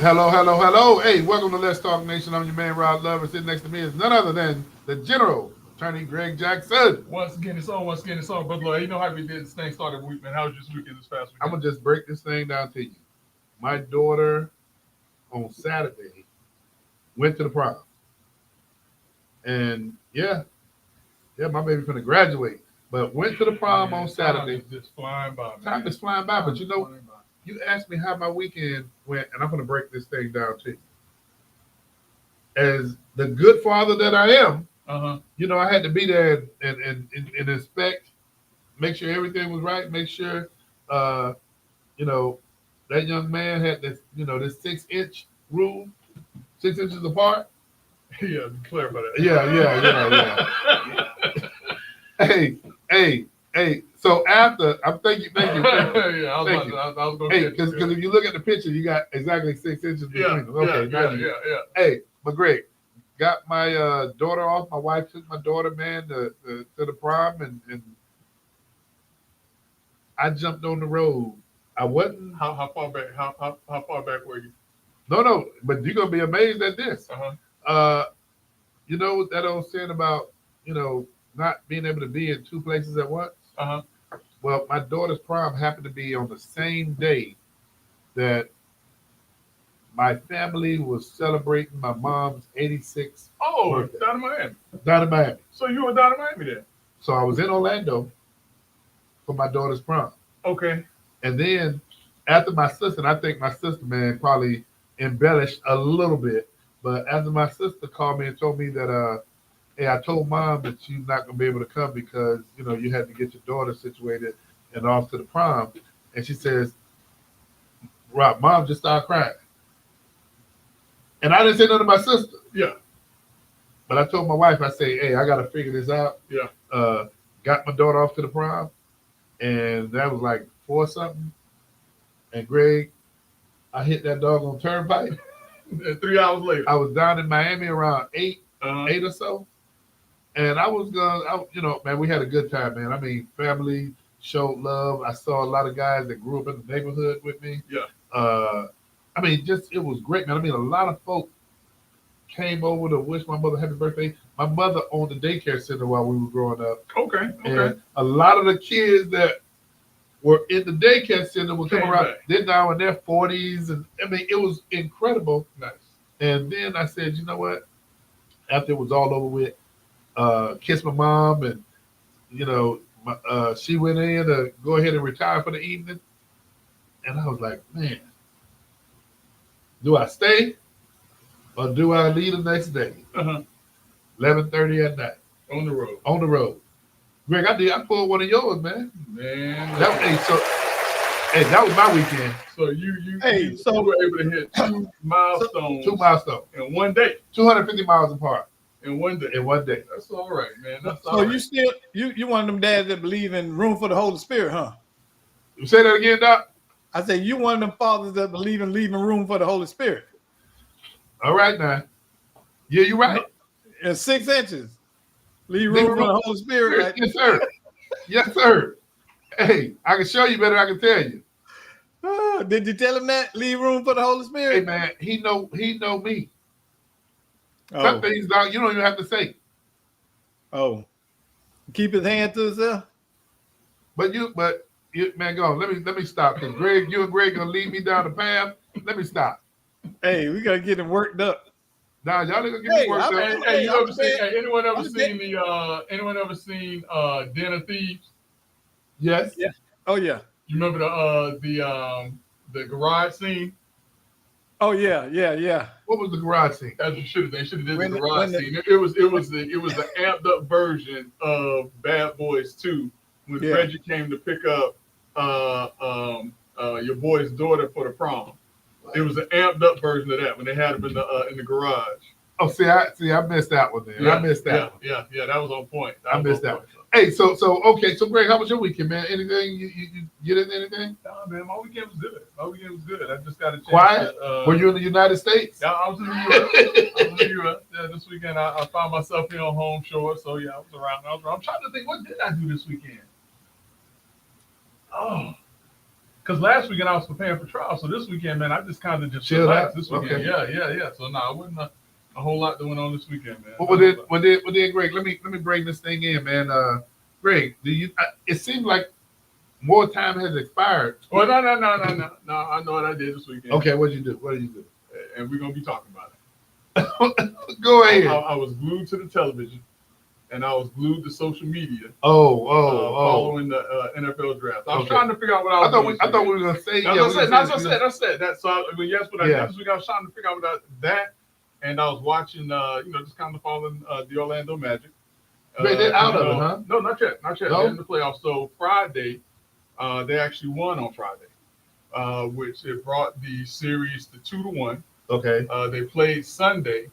Hello, hello, hello. Hey, welcome to Let's Talk Nation. I'm your man, Rod Love. And sitting next to me is none other than the General, Attorney Greg Jackson. Once again, it's on, brother. Lord. You know how we did this thing started week, man. How was this weekend, this past I'm weekend? going to just break this thing down to you. My daughter on Saturday went to the prom. And yeah, my baby finna graduate. But went to the prom on Man, time Saturday. is just flying by, Time man. is flying by, but Time you is know, flying by. you asked me how my weekend went, and I'm going to break this thing down to you. As the good father that I am, Uh-huh. I had to be there and inspect, make sure everything was right, make sure, uh, you know, that young man had this 6 inch rule, 6 inches apart. Yeah, be clear about Yeah. that. Hey, hey, hey. So after, I'm Yeah, thank you. I was gonna Hey, catch because you. if you look at the picture, you got exactly 6 inches Yeah, between them. yeah, Okay, now yeah, you. yeah, yeah. Hey, but great. Got my daughter off. My wife took my daughter, man, to the prom, and I jumped on the road. I wasn't. How far back? How far back were you? No, but you're gonna be amazed at this. Uh-huh. Uh, you know that old saying about you know not being able to be in two places at once. Uh-huh. Well, my daughter's prom happened to be on the same day that my family was celebrating my mom's 86th Oh, birthday down in Miami. down in Miami. So you were down in Miami then? So I was in Orlando for my daughter's prom. Okay. And then after my sister, and I think my sister, man, probably embellished a little bit, but after my sister called me and told me that, hey, I told mom that you're not going to be able to come because, you had to get your daughter situated and off to the prom. And she says, Rob, mom just started crying. And I didn't say nothing to my sister. Yeah, But I told my wife, I say, hey, I got to figure this out. yeah. Uh, got my daughter off to the prom, and that was like four something. And Greg, I hit that dog on turnpike. And 3 hours later. I was down in Miami around eight, Uh-huh. eight or so, and I was man, we had a good time, man. I mean, family showed love. I saw a lot of guys that grew up in the neighborhood with me. Yeah. Uh, I mean, just it was great, man. I mean, a lot of folk came over to wish my mother happy birthday. My mother owned a daycare center while we were growing up, Okay. Okay. and a lot of the kids that were in the daycare center would come Came around. back. They're now in their 40s, and I mean, it was incredible. Nice. And then I said, you know what? After it was all over with, kissed my mom, and she went in to go ahead and retire for the evening. And I was like, man, do I stay or do I leave the next day? Uh-huh. 11:30 at night On the road. on the road. Greg, I pulled one of yours, man. Man. That was my weekend. So you Hey, you, so you were able to hit two milestones 2 milestones, in one day. 250 miles apart In one day. in one day. That's all right, man. That's so all right. you still you one of them dads that believe in room for the Holy Spirit, huh? You say that again, Doc? I said you one of them fathers that believe in leaving room for the Holy Spirit. All right now. Yeah, you're right. In 6 inches. Leave Leave room for the Holy Spirit. Right? Yes, sir. Yes, sir. Hey, I can show you better. I can tell you. Did you tell him that? Leave room for the Holy Hey, Spirit? man, he know me. Some Oh, things, Doc, you don't even have to say. oh. Keep his hand to himself. But man, go on. Let me stop. Because Greg, you and Greg gonna lead me down the path. Let me stop. Hey, we gotta get him worked up. Now y'all niggas get Hey, me worked I'm- up. Hey, you I'm ever seen? saying- Hey, anyone ever I'm seen Den of Thieves? Yes. Yeah. Oh yeah. You remember the garage scene? Oh yeah. What was the garage scene? That's what should have. They should have did When the the- garage when the- scene. It was the amped up version of Bad Boys 2 when Yeah. Reggie came to pick up your boy's daughter for the prom. It was an amped up version of that when they had him in the garage. Oh, I missed that one. Then I missed that one. Yeah. That was on point. I missed that one. Hey, so okay. So Greg, how was your weekend, man? Anything you did anything? Nah, man, my weekend was good. I just got a chance. Quiet? To, Were you in the United States? Yeah, I was in the U.S. Yeah, this weekend I found myself here on home shore. So yeah, I was around. I'm trying to think, what did I do this weekend? Oh, Because last weekend I was preparing for trial, so this weekend, man, I just kind of just Chilled relaxed out. this weekend. Okay. Yeah. So no, it wasn't a whole lot going on this weekend, man. Well, then, Greg, let me bring this thing in, man. Greg, do you? It seems like more time has expired. Well, no. I know what I did this weekend. Okay, what did you do? What did you do? And we're gonna be talking about it. Go ahead. I was glued to the television, and I was glued to social media. Oh. Following the NFL draft. I was Okay. trying to figure out what I was. I thought we were gonna say. That's what I said. That. So I mean, yes, what I Yeah. did this week, I was trying to figure out that, and I was watching, just kind of following the Orlando Magic. Wait, they're out of it, huh? No, not yet. No? They're in the playoffs. So Friday, they actually won on Friday, which it brought the series to 2-1. Okay. They played Sunday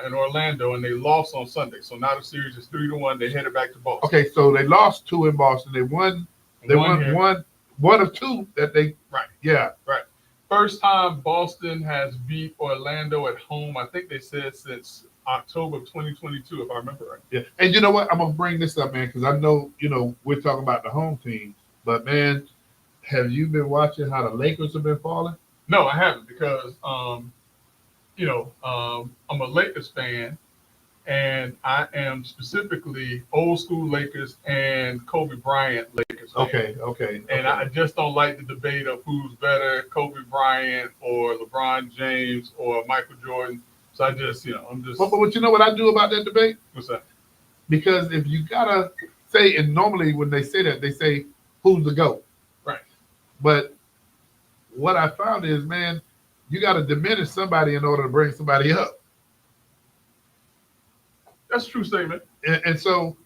in Orlando, and they lost on Sunday. So now the series is 3-1. They headed back to Boston. Okay, so they lost 2 in Boston. They won. They won here. one of 2 that they. Right. Yeah. First time Boston has beat Orlando at home, I think they said since October of 2022, if I remember right. Yeah. And you know what? I'm gonna bring this up, man, because I know we're talking about the home team, but man, have you been watching how the Lakers have been falling? No, I haven't because, I'm a Lakers fan, and I am specifically old school Lakers and Kobe Bryant Lakers fan. Okay. And I just don't like the debate of who's better, Kobe Bryant or LeBron James or Michael Jordan. So I just, I'm just. But you know what I do about that debate? What's that? Because if you gotta say, and normally when they say that, they say who's the GOAT. Right. But what I found is, man, you gotta diminish somebody in order to bring somebody up. That's a true statement. And so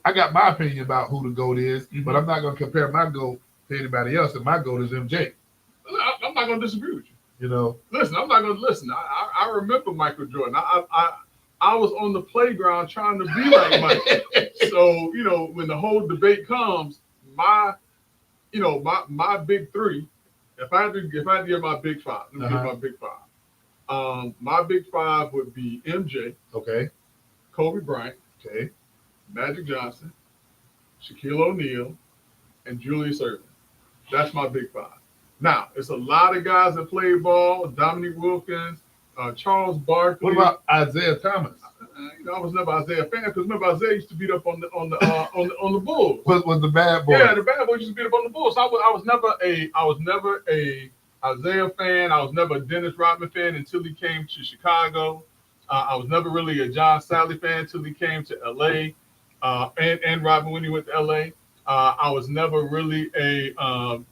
I got my opinion about who the GOAT is, but I'm not gonna compare my GOAT to anybody else, and my GOAT is MJ. I'm not going to disagree with you. Listen, I'm not going to listen. I remember Michael Jordan. I was on the playground trying to be like Michael. So, when the whole debate comes, my big three, if I had to give my big five, let me give my big five. My big five would be MJ, Okay. Kobe Bryant, Okay. Magic Johnson, Shaquille O'Neal, and Julius Erving. That's my big five. Now, it's a lot of guys that play ball. Dominique Wilkins, Charles Barkley. What about Isaiah Thomas? I was never Isaiah fan because remember Isaiah used to beat up on the Bulls. Was the bad boy? Yeah, the bad boy used to beat up on the Bulls. So I was never a Isaiah fan. I was never a Dennis Rodman fan until he came to Chicago. I was never really a John Sally fan until he came to LA. And Rodman when he went to LA. I was never really Dumas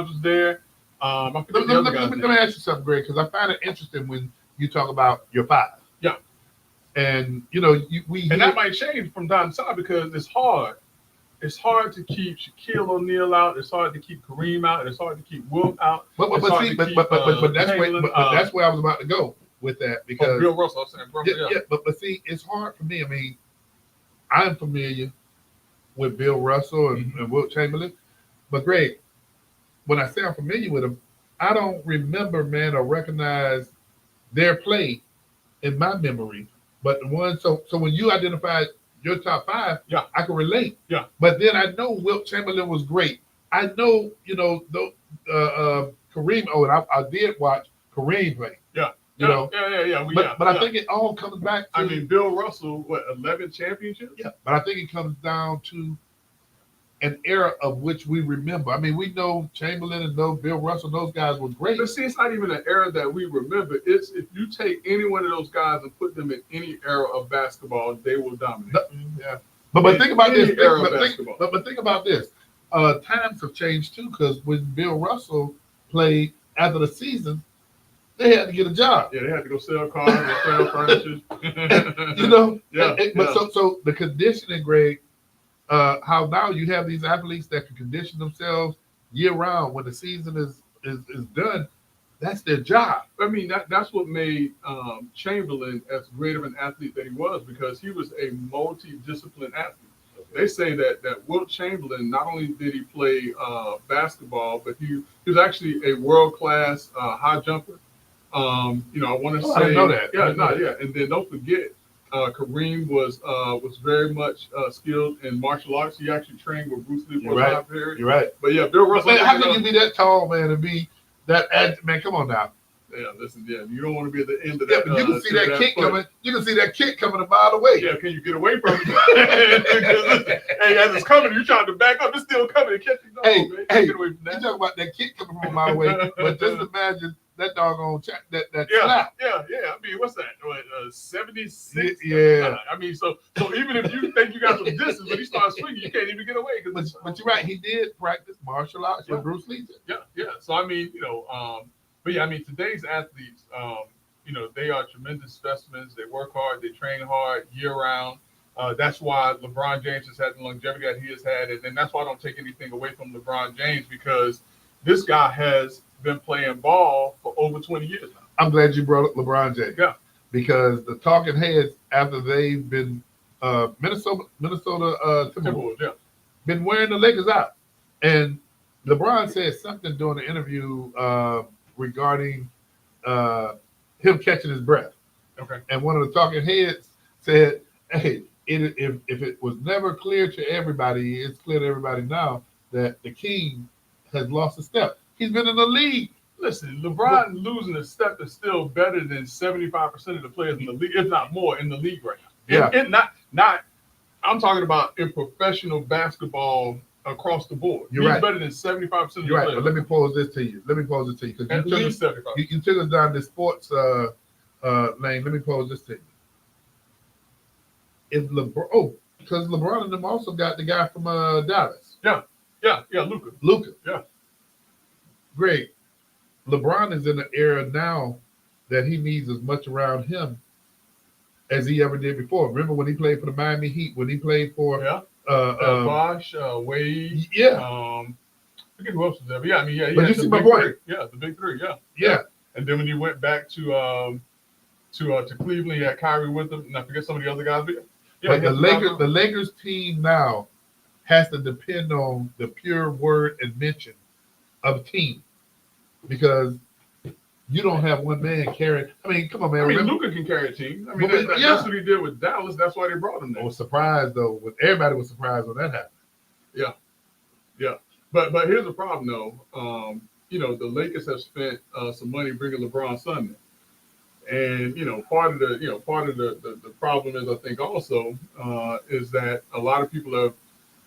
was there. Let me ask you something, Greg, because I find it interesting when you talk about your five. Yeah. And that might change from time to time because it's hard. It's hard to keep Shaquille O'Neal out. It's hard to keep Kareem out. It's hard to keep Wilt out. But that's where I was about to go with that because Bill Russell. I was saying, yeah. But see, it's hard for me. I mean, I'm familiar with Bill Russell and Wilt Chamberlain, but Greg, when I say I'm familiar with them, I don't remember, man, or recognize their play in my memory. But the one, so when you identified your top five, yeah, I can relate. Yeah. But then I know Wilt Chamberlain was great. I know, Kareem. Oh, and I did watch Kareem play. Yeah. Yeah. But I think it all comes back to. I mean, Bill Russell, 11 championships? Yeah. But I think it comes down to an era of which we remember. I mean, we know Chamberlain and know Bill Russell, those guys were great. But see, it's not even an era that we remember. It's if you take any one of those guys and put them in any era of basketball, they will dominate. Yeah. But think about this. But think about this. Times have changed too, because when Bill Russell played after the season, they had to get a job. Yeah, they had to go sell cars and sell furniture. So the conditioning, Greg, how now you have these athletes that can condition themselves year round when the season is done. That's their job. I mean, that's what made Chamberlain as great of an athlete that he was, because he was a multi-discipline athlete. They say that Wilt Chamberlain, not only did he play basketball, but he was actually a world-class high jumper. I want to say, I didn't know that. Yeah. And then don't forget, Kareem was very much skilled in martial arts. He actually trained with Bruce Lee for You're a right. time period. You're right. But yeah, Bill Russell. Man, how can you be that tall, man, and be that man? Come on now. Yeah, listen, yeah, you don't want to be at the end of Yeah, that. but you can see that kick foot. coming. You can see that kick coming a mile away. Yeah, can you get away from it? Hey, as it's coming, you're trying to back up. It's still coming and catch you. No, Hey, man. hey, Get away from You that. talk about that kick coming from a mile away, but just imagine that doggone that Yeah, slap. yeah. I mean, what's that? 76? Yeah. I mean, so even if you think you got some distance, when he starts swinging, you can't even get away. But you're right. He did practice martial arts with Bruce Lee. Yeah. So I mean, but yeah, I mean, today's athletes, they are tremendous specimens. They work hard, they train hard year round. That's why LeBron James has had the longevity that he has had, and that's why I don't take anything away from LeBron James, because this guy has been playing ball for over 20 years now. I'm glad you brought up LeBron James. Yeah. Because the talking heads, after they've been Minnesota Timberwolves, Yeah. been wearing the Lakers out, and LeBron said something during the interview regarding him catching his breath. Okay. And one of the talking heads said, "Hey, if it was never clear to everybody, it's clear to everybody now that the King has lost a step. He's been in the league." Listen, LeBron losing a step is still better than 75% of the players in the league, if not more, in the league right now. Yeah. And not. I'm talking about in professional basketball across the board. You're He's right. better than 75% of the You're right. players. But let me pose this to you. Because At least 75. you took us down this sports lane. Let me pose this to you. If LeBron, because LeBron and them also got the guy from Dallas. Yeah, Luka. Luka. Yeah. Great. LeBron is in an era now that he needs as much around him as he ever did before. Remember when he played for the Miami Heat, when he played for Bosh, Wade. Yeah. I forget who else was there. But yeah, I mean, yeah. But you see my point. Yeah, the big three. Yeah. Yeah. And then when he went back to Cleveland, he had Kyrie with him, and I forget some of the other guys. But yeah, But the Lakers team now has to depend on the pure word and mention of team, because you don't have one man carry. I mean, come on, man. I mean, remember, Luka can carry a team. I mean, But- that's what he did with Dallas. That's why they brought him I there. was surprised though. Everybody was surprised when that happened. But here's the problem, though. The Lakers have spent some money bringing LeBron's son in. And part of the problem is, I think, also is that a lot of people have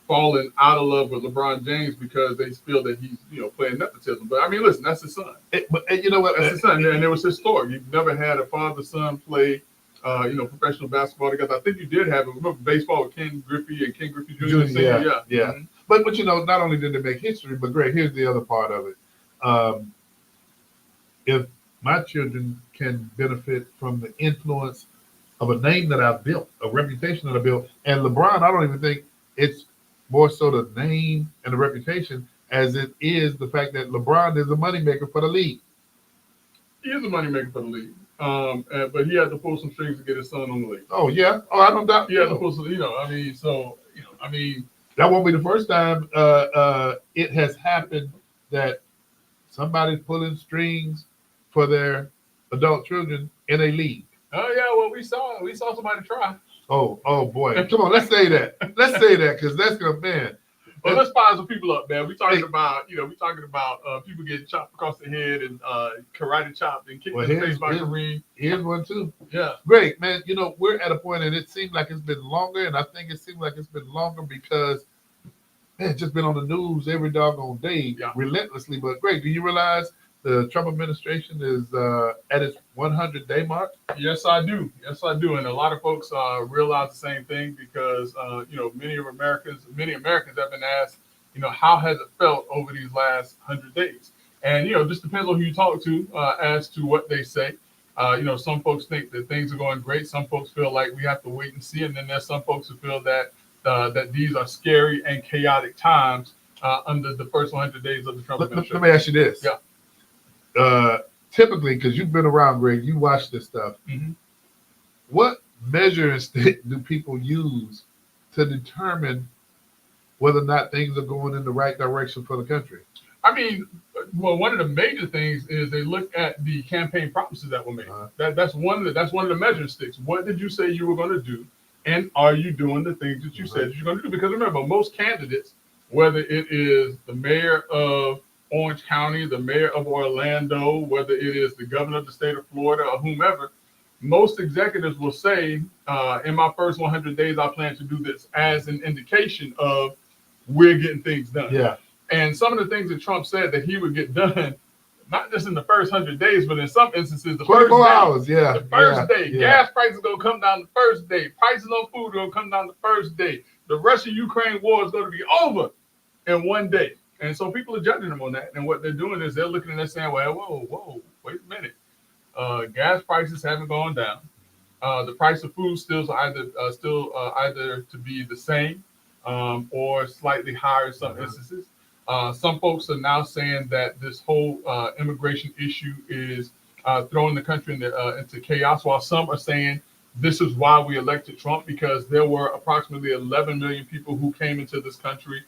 fallen out of love with LeBron James because they feel that he's playing nepotism. But I mean, listen, that's his son. But you know what? That's his son, and it was historic. You've never had a father-son play, professional basketball together. I think you did have it. Remember baseball with Ken Griffey and Ken Griffey Jr. Yeah. Mhm. But not only did they make history, but great. Here's the other part of it. If my children can benefit from the influence of a name that I've built, a reputation that I built, and LeBron, I don't even think it's more so the name and the reputation as it is the fact that LeBron is a moneymaker for the league. He is a moneymaker for the league. But he had to pull some strings to get his son on the league. Oh yeah. Oh, I don't doubt. He had to pull some, That won't be the first time it has happened that somebody's pulling strings for their adult children in a league. Oh yeah, well we saw somebody try. Oh boy. Come on, let's say that. Because that's gonna, man. Well, let's fire some people up, man. We're talking about people getting chopped across the head and karate chopped and kicked in the face by Kareem. Here's one too. Yeah. Great, man. We're at a point, and it seems like it's been longer, and I think it seems like it's been longer because it's just been on the news every doggone day, relentlessly. But great, do you realize the Trump administration is at its 100-day mark? Yes, I do. And a lot of folks realize the same thing because, many Americans have been asked, how has it felt over these last 100 days? And, just depends on who you talk to as to what they say. Some folks think that things are going great. Some folks feel like we have to wait and see. And then there's some folks who feel that these are scary and chaotic times under the first 100 days of the Trump administration. Let me ask you this. Yeah. Typically, because you've been around, Greg, you watch this stuff. Mm-hmm. What measure and stick do people use to determine whether or not things are going in the right direction for the country? I mean, Well, one of the major things is they look at the campaign promises that were made. Uh-huh. That's one of the measuring sticks. What did you say you were going to do, and are you doing the things that you said you're going to do? Because remember, most candidates, whether it is the mayor of Orange County, the mayor of Orlando, whether it is the governor of the state of Florida, or whomever, most executives will say, in my first 100 days, I plan to do this, as an indication of we're getting things done. Yeah. And some of the things that Trump said that he would get done, not just in the first 100 days, but in some instances, the 24 first day, hours, yeah. the first day. Yeah. Gas prices going to come down the first day. Prices on food are going to come down the first day. The Russia-Ukraine war is going to be over in one day. And so people are judging them on that. And what they're doing is they're looking at it saying, well, whoa, wait a minute. Gas prices haven't gone down. The price of food still either to be the same or slightly higher in some instances. Some folks are now saying that this whole immigration issue is throwing the country into chaos, while some are saying this is why we elected Trump, because there were approximately 11 million people who came into this country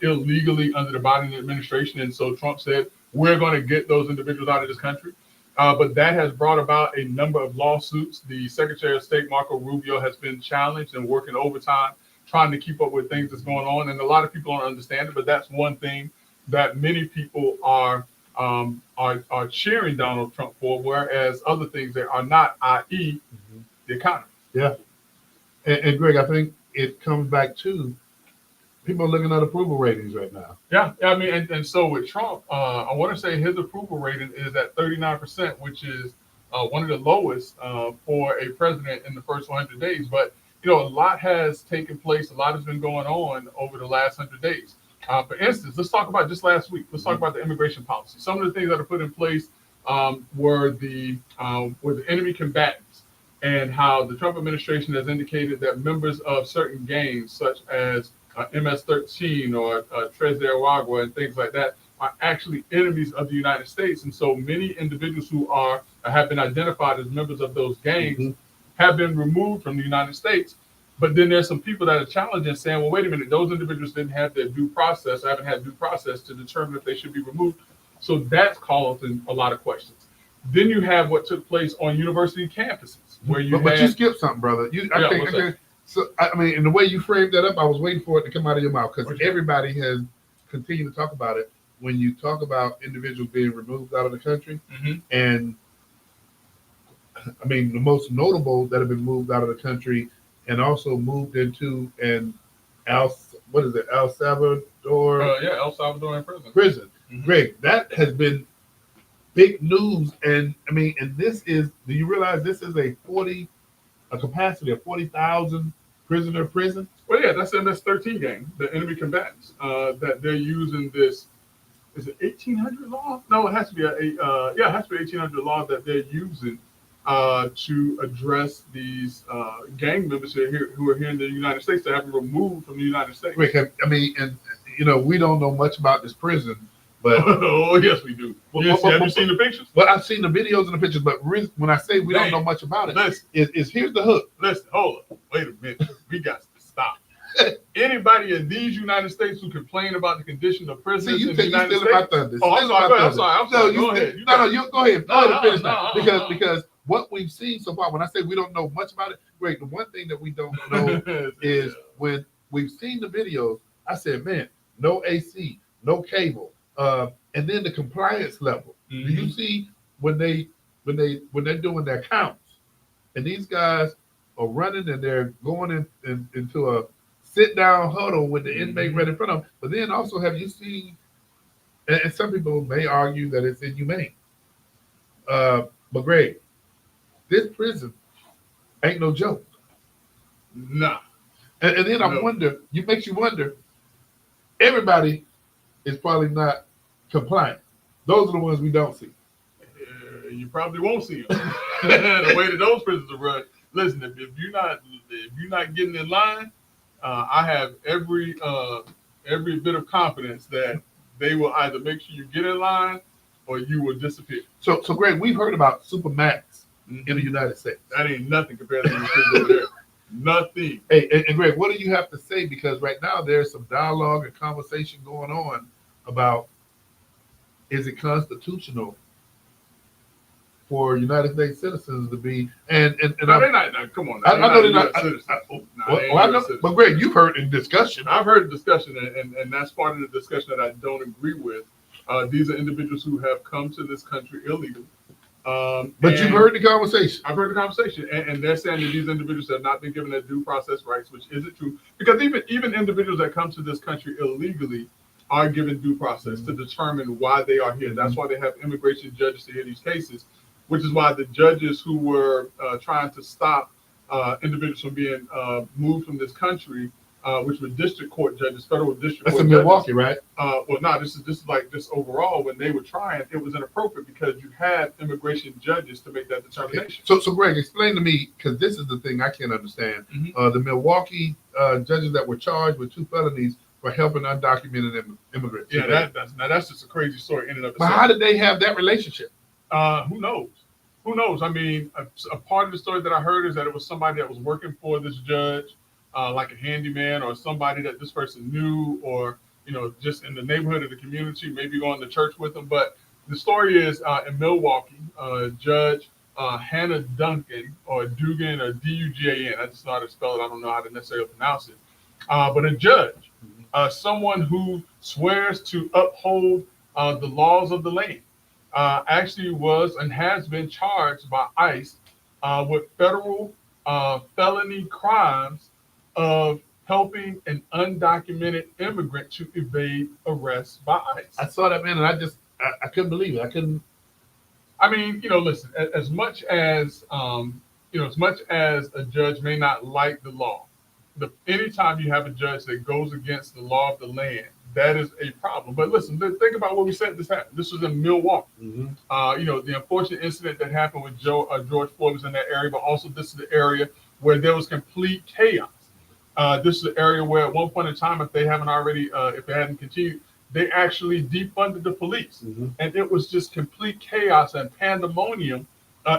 illegally under the Biden administration. And so Trump said, we're going to get those individuals out of this country. But that has brought about a number of lawsuits. The Secretary of State, Marco Rubio, has been challenged and working overtime, trying to keep up with things that's going on. And a lot of people don't understand it, but that's one thing that many people are cheering Donald Trump for, whereas other things that are not, i.e., the economy. Yeah. And Greg, I think it comes back to people are looking at approval ratings right now. Yeah, I mean, and so with Trump, I want to say his approval rating is at 39%, which is one of the lowest for a president in the first 100 days. But, you know, a lot has taken place. A lot has been going on over the last 100 days. For instance, let's talk about just last week. Let's talk about the immigration policy. Some of the things that are put in place were the enemy combatants, and how the Trump administration has indicated that members of certain gangs, such as MS-13 or Tres de Aragua and things like that, are actually enemies of the United States. And so many individuals who have been identified as members of those gangs have been removed from the United States. But then there's some people that are challenging, saying, well, wait a minute, those individuals didn't have their due process, haven't had due process to determine if they should be removed. So that's causing a lot of questions. Then you have what took place on university campuses, where but you skipped something, brother. So, I mean, and the way you framed that up, I was waiting for it to come out of your mouth, because everybody has continued to talk about it. When you talk about individuals being removed out of the country, and I mean, the most notable that have been moved out of the country and also moved into El Salvador? El Salvador prison. Greg, that has been big news. And I mean, and this is, do you realize this is a capacity of 40,000 prisoner prison? Well, yeah, that's MS-13 gang, the enemy combatants, that they're using this. Is it 1800 law? No, it has to be it has to be 1800 law that they're using to address these gang members who are here in the United States that have been removed from the United States. Rick, I mean, and you know, we don't know much about this prison, but oh yes, we do. Have you seen the pictures? Well, I've seen the videos and the pictures, but when I say we don't know much about it, is here's the hook. Listen, hold on, wait a minute, we got to stop. Anybody in these United States who complain about the condition of prisons in the United States? My thunder. Oh, I'm sorry. Go ahead. Go ahead. Finish that. Because what we've seen so far, when I say we don't know much about it, Greg, the one thing that we don't know is when we've seen the videos, I said, man, no AC, no cable, and then the compliance level. Do you see when they're doing their counts, and these guys are running and they're going into a sit-down huddle with the inmate right in front of them. But then also, have you seen, and some people may argue that it's inhumane, but Greg, this prison ain't no joke. Nah. And then I wonder, it makes you wonder, everybody is probably not compliant. Those are the ones we don't see. You probably won't see them. The way that those prisons are run. Listen, if you're not getting in line, I have every bit of confidence that they will either make sure you get in line or you will disappear. So Greg, we've heard about Supermax in the United States. That ain't nothing compared to the prisons over there. Nothing. Hey, and Greg, what do you have to say? Because right now there's some dialogue and conversation going on about is it constitutional for United States citizens to be and No, they're not. No, come on. I know they're not. Citizens. But Greg, you've heard in discussion. I've heard discussion, and that's part of the discussion that I don't agree with. These are individuals who have come to this country illegally. But you've heard the conversation. I've heard the conversation, and they're saying that these individuals have not been given their due process rights, which isn't true. Because even individuals that come to this country illegally are given due process to determine why they are here. That's why they have immigration judges to hear these cases, which is why the judges who were trying to stop individuals from being moved from this country, which were district court judges, federal district That's court in judges. Milwaukee, right? Well, no, this is like just overall. When they were trying, it was inappropriate because you had immigration judges to make that determination. So Greg, explain to me, because this is the thing I can't understand. The Milwaukee judges that were charged with 2 felonies for helping undocumented immigrants. Yeah, that's just a crazy story in and of But itself. how did they have that relationship? Who knows? Who knows? I mean, a part of the story that I heard is that it was somebody that was working for this judge, like a handyman or somebody that this person knew, or just in the neighborhood of the community, maybe going to church with them. But the story is in Milwaukee, Judge Hannah Duncan, or Dugan, or Dugan. I just know how to spell it. I don't know how to necessarily pronounce it. But a judge, someone who swears to uphold the laws of the land, actually was and has been charged by ICE with federal felony crimes of helping an undocumented immigrant to evade arrest by ICE. I saw that, man, and I couldn't believe it. I couldn't. I mean, listen, as much as as much as a judge may not like the law, anytime you have a judge that goes against the law of the land, that is a problem. But listen, think about what we said this happened. This was in Milwaukee. The unfortunate incident that happened with George Floyd was in that area, but also this is the area where there was complete chaos. This is an area where at one point in time, if they hadn't continued, they actually defunded the police. And it was just complete chaos and pandemonium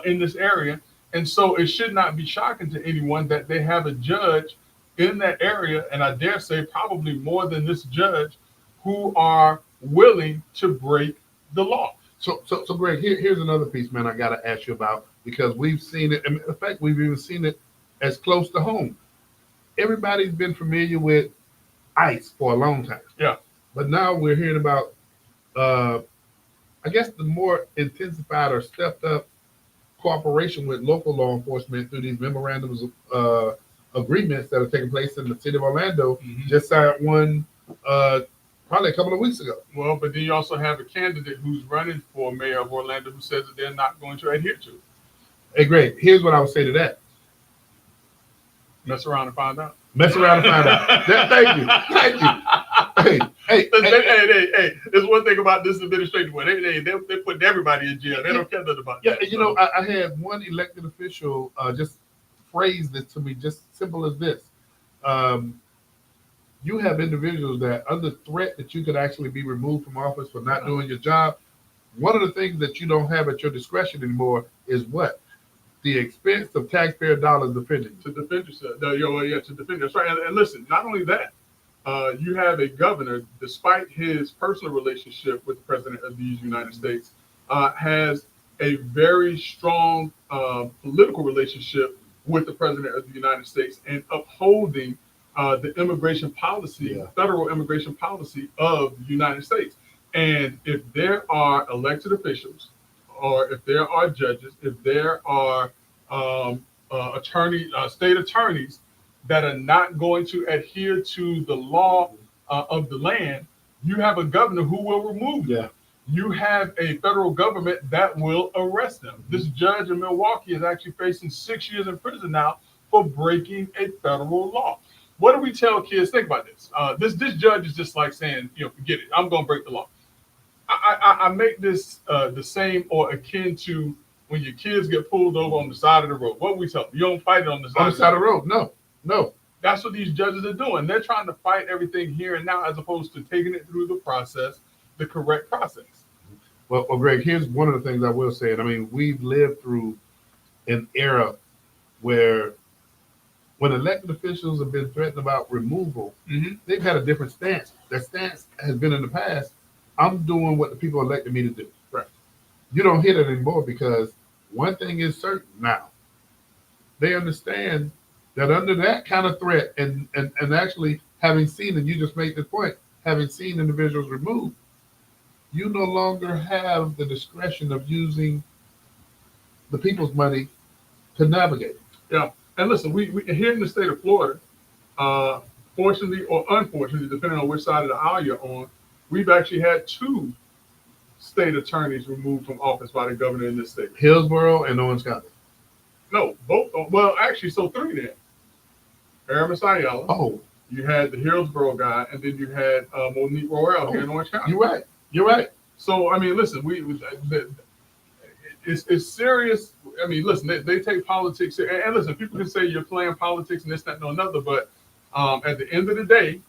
in this area. And so it should not be shocking to anyone that they have a judge in that area, and I dare say probably more than this judge, who are willing to break the law. So Greg, here's another piece, man, I got to ask you about, because we've seen it. In fact, we've even seen it as close to home. Everybody's been familiar with ICE for a long time. Yeah. But now we're hearing about, I guess, the more intensified or stepped up cooperation with local law enforcement through these memorandums of agreements that are taking place in the city of Orlando. Just signed one probably a couple of weeks ago. Well, but then you also have a candidate who's running for mayor of Orlando who says that they're not going to adhere to it. Hey, Greg, here's what I would say to that. Mess around and find out. Mess around and find out. Thank you. Hey. There's one thing about this administration where they're putting everybody in jail. They don't care nothing about that. Yeah, I had one elected official just phrase this to me, just simple as this. You have individuals that under threat that you could actually be removed from office for not doing your job. One of the things that you don't have at your discretion anymore is what? The expense of taxpayer dollars defending you. To defend yourself. To defend yourself. Right. And listen, not only that, you have a governor, despite his personal relationship with the president of these United States, has a very strong political relationship with the president of the United States and upholding the immigration policy, federal immigration policy of the United States. And if there are elected officials, or if there are judges, if there are state attorneys that are not going to adhere to the law of the land, you have a governor who will remove them. You have a federal government that will arrest them. This judge in Milwaukee is actually facing 6 years in prison now for breaking a federal law. What do we tell kids? Think about this. This judge is just like saying, forget it. I'm going to break the law. I make this the same or akin to when your kids get pulled over on the side of the road. What we tell them? You don't fight it on the side of the road. No. That's what these judges are doing. They're trying to fight everything here and now as opposed to taking it through the process, the correct process. Well, Greg, here's one of the things I will say. And I mean, we've lived through an era where when elected officials have been threatened about removal, they've had a different stance. Their stance has been in the past, I'm doing what the people elected me to do. Right. You don't hear that anymore because one thing is certain now. They understand that under that kind of threat and actually having seen, and you just made this point, having seen individuals removed, you no longer have the discretion of using the people's money to navigate. Yeah. And listen, we here in the state of Florida, fortunately or unfortunately, depending on which side of the aisle you're on, we've actually had two state attorneys removed from office by the governor in this state. Hillsborough and Owens County. No, both. Well, actually, so three then. Aramis Ayala. Oh, You had the Hillsborough guy, and then you had Monique Royale here in Orange County. you're right. You're right. So I mean, listen, it's serious. I mean, listen, they take politics, and listen, people can say you're playing politics and this, that, and another, but at the end of the day,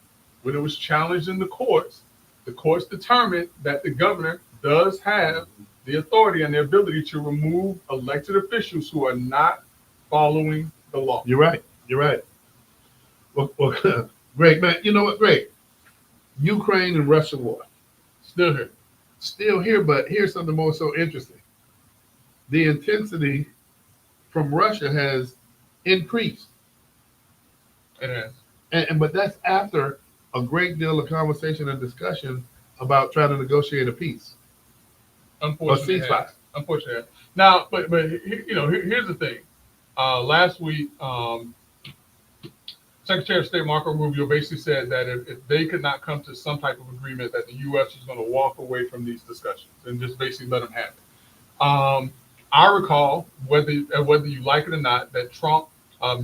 when it was challenged in the courts determined that the governor does have the authority and the ability to remove elected officials who are not following the law. You're right. You're right. Well, Greg, man, you know what, Greg? Ukraine and Russia war. Still here. Still here, but here's something more so interesting. The intensity from Russia has increased. It has. But that's after a great deal of conversation and discussion about trying to negotiate a peace. Unfortunately, A ceasefire. Unfortunately. Now, but here's the thing. Last week, Secretary of State Marco Rubio basically said that if they could not come to some type of agreement, that the U.S. was going to walk away from these discussions and just basically let them have it. I recall, whether you like it or not, that Trump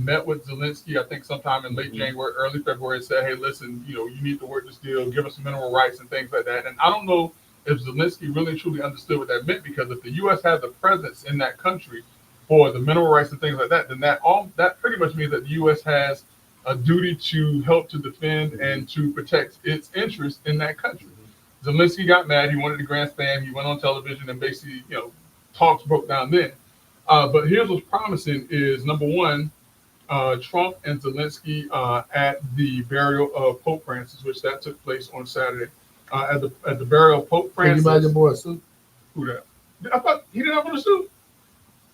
met with Zelensky, I think sometime in late January, early February, and said, hey, listen, you need to work this deal, give us some mineral rights and things like that. And I don't know if Zelensky really truly understood what that meant, because if the U.S. had the presence in that country for the mineral rights and things like that, then that pretty much means that the U.S. has a duty to help to defend and to protect its interests in that country. Zelensky got mad. He wanted the grandstand. He went on television and basically, talks broke down then. But here's what's promising is, number one, Trump and Zelensky at the burial of Pope Francis, which that took place on Saturday. At the burial of Pope Francis. Can you buy your boy a suit? Who that? I thought he didn't have on a suit.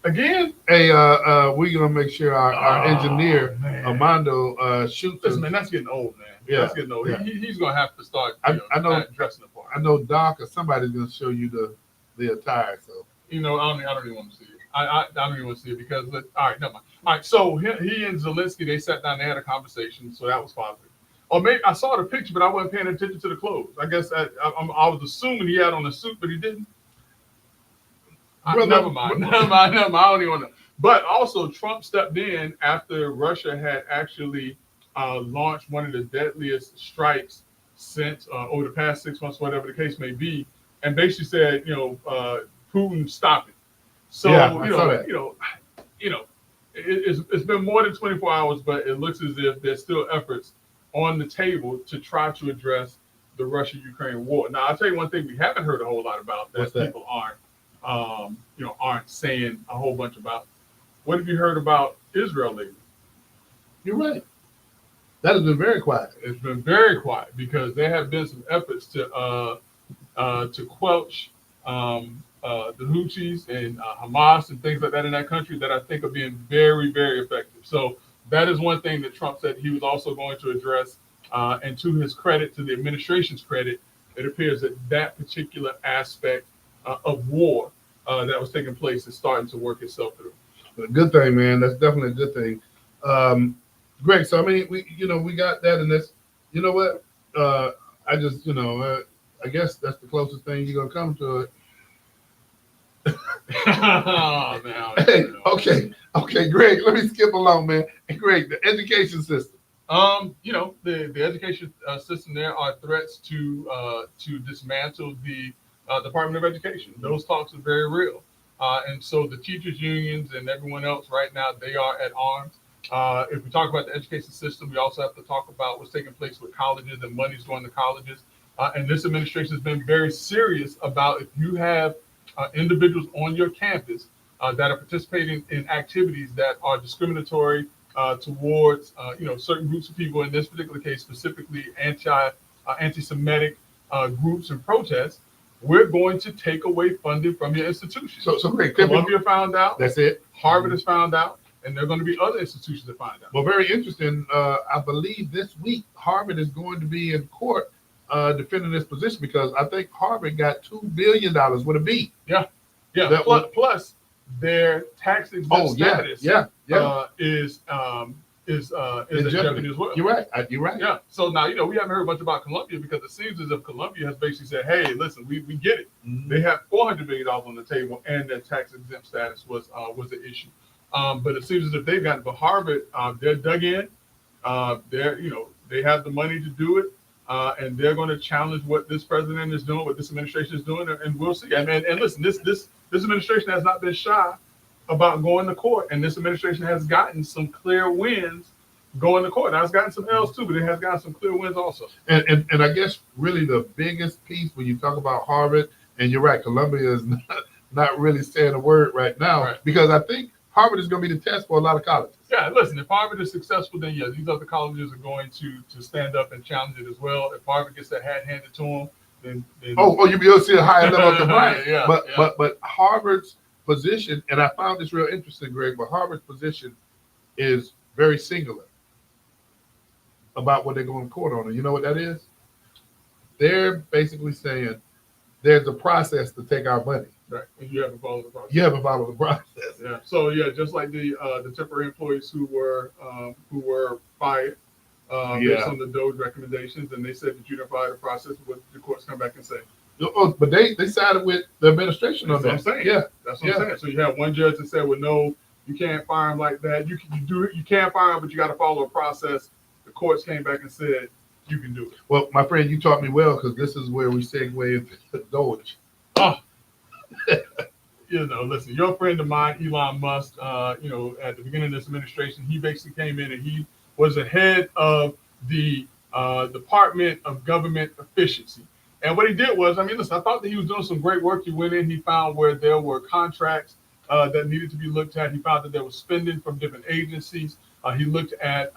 Again? Hey, we're gonna make sure our engineer man. Armando shoots. Listen, man, that's getting old, man. Yeah, That's getting old. yeah. He's gonna have to start. I know. Dressing the part. I know Doc or somebody's gonna show you the attire. So I don't even want to see it. I don't even want to see it because all right, never mind. All right, so he and Zelensky, they sat down, they had a conversation, so that was positive. Or maybe I saw the picture, but I wasn't paying attention to the clothes. I guess I was assuming he had on a suit, but he didn't. Never mind. I don't even want to. But also, Trump stepped in after Russia had actually launched one of the deadliest strikes since over the past 6 months, whatever the case may be, and basically said, Putin, stop it. So it's been more than 24 hours, but it looks as if there's still efforts on the table to try to address the Russia-Ukraine war. Now, I'll tell you one thing we haven't heard a whole lot about that people aren't saying a whole bunch about. What have you heard about Israel lately? you're right. That has been very quiet. It's been very quiet because there have been some efforts to quelch the Houthis and Hamas and things like that in that country that I think are being very, very effective. So that is one thing that Trump said he was also going to address. And to his credit, to the administration's credit, it appears that particular aspect of war that was taking place is starting to work itself through. A good thing, man. That's definitely a good thing. Greg, so I mean, we got that, and this. You know what? I just, I guess that's the closest thing you're gonna come to it. Oh, man, Hey, okay, Greg. Let me skip along, man. Hey, Greg, the education system. The education system, there are threats to dismantle the Department of Education. Those talks are very real. And so the teachers unions and everyone else right now, they are at arms. If we talk about the education system, we also have to talk about what's taking place with colleges and money's going to colleges. And this administration has been very serious about, if you have individuals on your campus that are participating in activities that are discriminatory towards certain groups of people, in this particular case specifically anti-Semitic groups and protests, we're going to take away funding from your institution. So great. Columbia found out. That's it. Harvard has found out, and there are going to be other institutions that find out. Well, very interesting. I believe this week Harvard is going to be in court defending this position because I think Harvard got $2 billion with a B. Yeah. Plus their tax exempt status is in jeopardy as well. You're right. You're right. Yeah. So now, we haven't heard much about Columbia because it seems as if Columbia has basically said, hey, listen, we get it. Mm-hmm. They have $400 million on the table and their tax exempt status was the issue. But it seems as if they've gotten, but Harvard, they're dug in. They have the money to do it. And they're going to challenge what this president is doing, what this administration is doing, and we'll see. And listen, this administration has not been shy about going to court, and this administration has gotten some clear wins going to court. Now, it's gotten some L's too, but it has gotten some clear wins also. And I guess really the biggest piece when you talk about Harvard, and you're right, Columbia is not really saying a word right now because I think Harvard is going to be the test for a lot of colleges. Yeah, listen, if Harvard is successful, then these other colleges are going to stand up and challenge it as well. If Harvard gets their hat handed to them, then you'll be able to see a higher level of compliance. Yeah, but Harvard's position, and I found this real interesting, Greg, but Harvard's position is very singular about what they're going to court on. And you know what that is? They're basically saying there's a process to take our money. Right, and you haven't followed the process. You haven't followed the process. Yeah. So just like the temporary employees who were fired based on the DOJ recommendations, and they said that you didn't follow the process. What the courts come back and say? Oh, but they sided with the administration on that. That's what I'm saying. Yeah, that's what I'm saying. So you have one judge that said, "Well, no, you can't fire him like that. You can't fire him, but you got to follow a process." The courts came back and said, "You can do it." Well, my friend, you taught me well because this is where we segue into DOJ. Oh. Listen, your friend of mine, Elon Musk, at the beginning of this administration, he basically came in and he was the head of the Department of Government Efficiency. And what he did was, I thought that he was doing some great work. He went in, he found where there were contracts that needed to be looked at. He found that there was spending from different agencies. He looked at,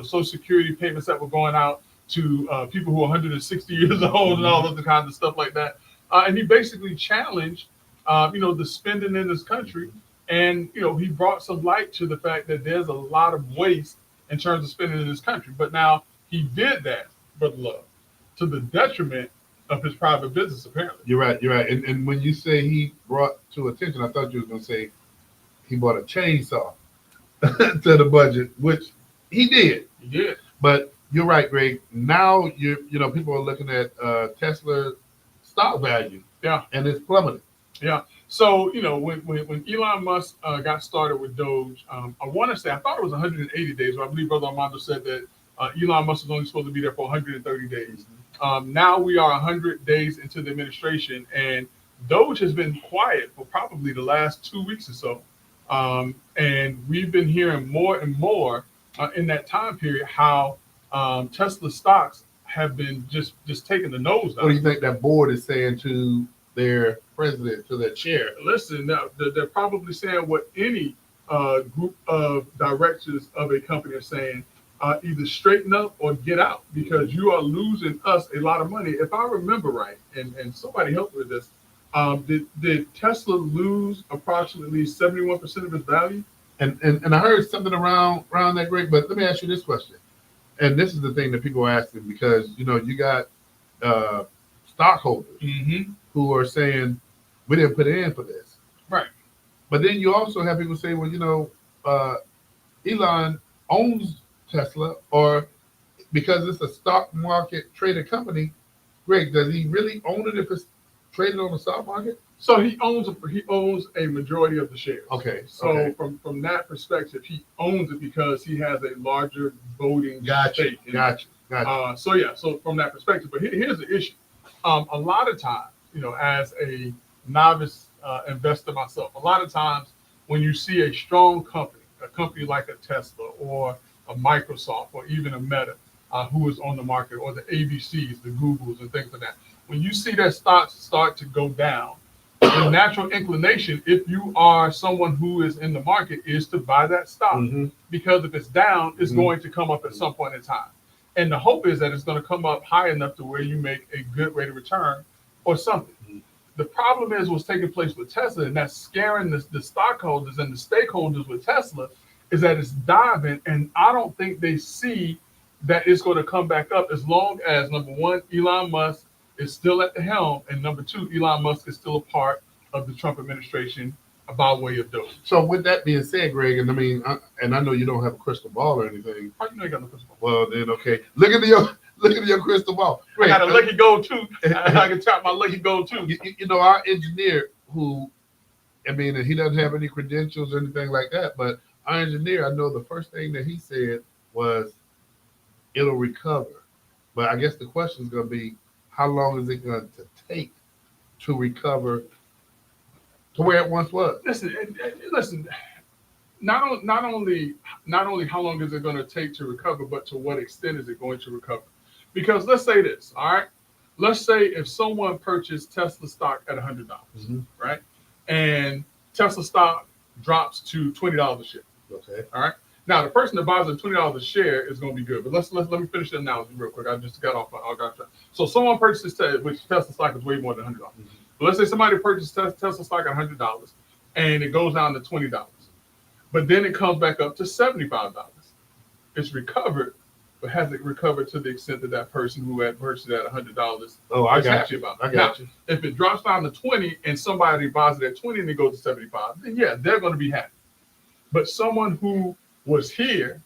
Social Security payments that were going out to people who are 160 years old and all other kinds of stuff like that. And he basically challenged, the spending in this country. And, he brought some light to the fact that there's a lot of waste in terms of spending in this country. But now he did that, Brother Love, to the detriment of his private business, apparently. You're right. And when you say he brought to attention, I thought you were going to say he brought a chainsaw to the budget, which he did. He did. But you're right, Greg. Now, people are looking at Tesla stock value. Yeah. And it's plummeted. Yeah. So, when Elon Musk got started with DOJ, I want to say, I thought it was 180 days, but I believe Brother Armando said that Elon Musk was only supposed to be there for 130 days. Now we are 100 days into the administration, and DOJ has been quiet for probably the last 2 weeks or so. And we've been hearing more and more in that time period how Tesla stocks have been just taking the nose down. What do you think that board is saying to their president, to their chair? Listen, they're probably saying what any group of directors of a company are saying. Either straighten up or get out, because you are losing us a lot of money. If I remember right, and somebody help with this, did Tesla lose approximately 71% of its value? And I heard something around that, Greg, but let me ask you this question. And this is the thing that people are asking, because, you got stockholders who are saying, we didn't put in for this. Right. But then you also have people say, well, Elon owns Tesla, or because it's a stock market traded company, Greg, does he really own it if it's traded on the stock market? So he owns a majority of the shares. Okay. So from that perspective, he owns it because he has a larger voting stake. Gotcha. So from that perspective, but here's the issue. A lot of times, as a novice investor myself, a lot of times when you see a strong company, a company like a Tesla or a Microsoft or even a Meta who is on the market, or the ABCs, the Googles and things like that, when you see their stocks start to go down, the natural inclination, if you are someone who is in the market, is to buy that stock, because if it's down, it's going to come up at some point in time. And the hope is that it's going to come up high enough to where you make a good rate of return or something. Mhm. The problem is what's taking place with Tesla, and that's scaring the stockholders and the stakeholders with Tesla, is that it's diving, and I don't think they see that it's going to come back up as long as, number one, Elon Musk is still at the helm, and number two, Elon Musk is still a part of the Trump administration by way of Doge. So with that being said, Greg, and I mean, and I know you don't have a crystal ball or anything. How you know you got no crystal ball? Well, then okay, look at your crystal ball. I Greg, got a lucky gold too. I can tap my lucky gold too. you know, our engineer who, I mean, and he doesn't have any credentials or anything like that, but our engineer, I know the first thing that he said was it'll recover. But I guess the question is going to be, how long is it going to take to recover to where it once was? Listen. Not only how long is it going to take to recover, but to what extent is it going to recover? Because let's say this, all right? Let's say if someone purchased Tesla stock at $100, right, and Tesla stock drops to $20 a share. Okay. All right. Now the person that buys at $20 a share is going to be good, but let me finish the analogy real quick. I just got off. I got track. So someone purchases which Tesla stock is way more than $100. But let's say somebody purchased Tesla stock at $100, and it goes down to $20. But then it comes back up to $75. It's recovered, but has it recovered to the extent that that person who had purchased it at $100 Oh, I is got happy you. about? I got you. If it drops down to 20 and somebody buys it at 20 and it goes to 75, then yeah, they're going to be happy. But someone who was here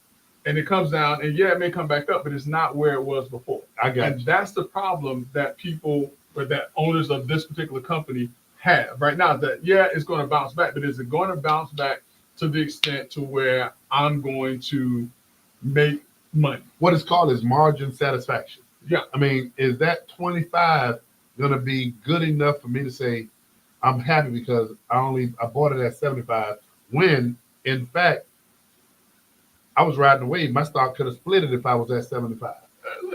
and it comes down, and yeah, it may come back up, but it's not where it was before. I got And you. that's the problem that people, or that owners of this particular company have right now. That yeah, it's going to bounce back, but is it going to bounce back to the extent to where I'm going to make money? What it's called is margin satisfaction. Yeah. I mean, is that 25 going to be good enough for me to say I'm happy because I bought it at 75 when in fact I was riding the wave. My stock could have split it if I was at 75.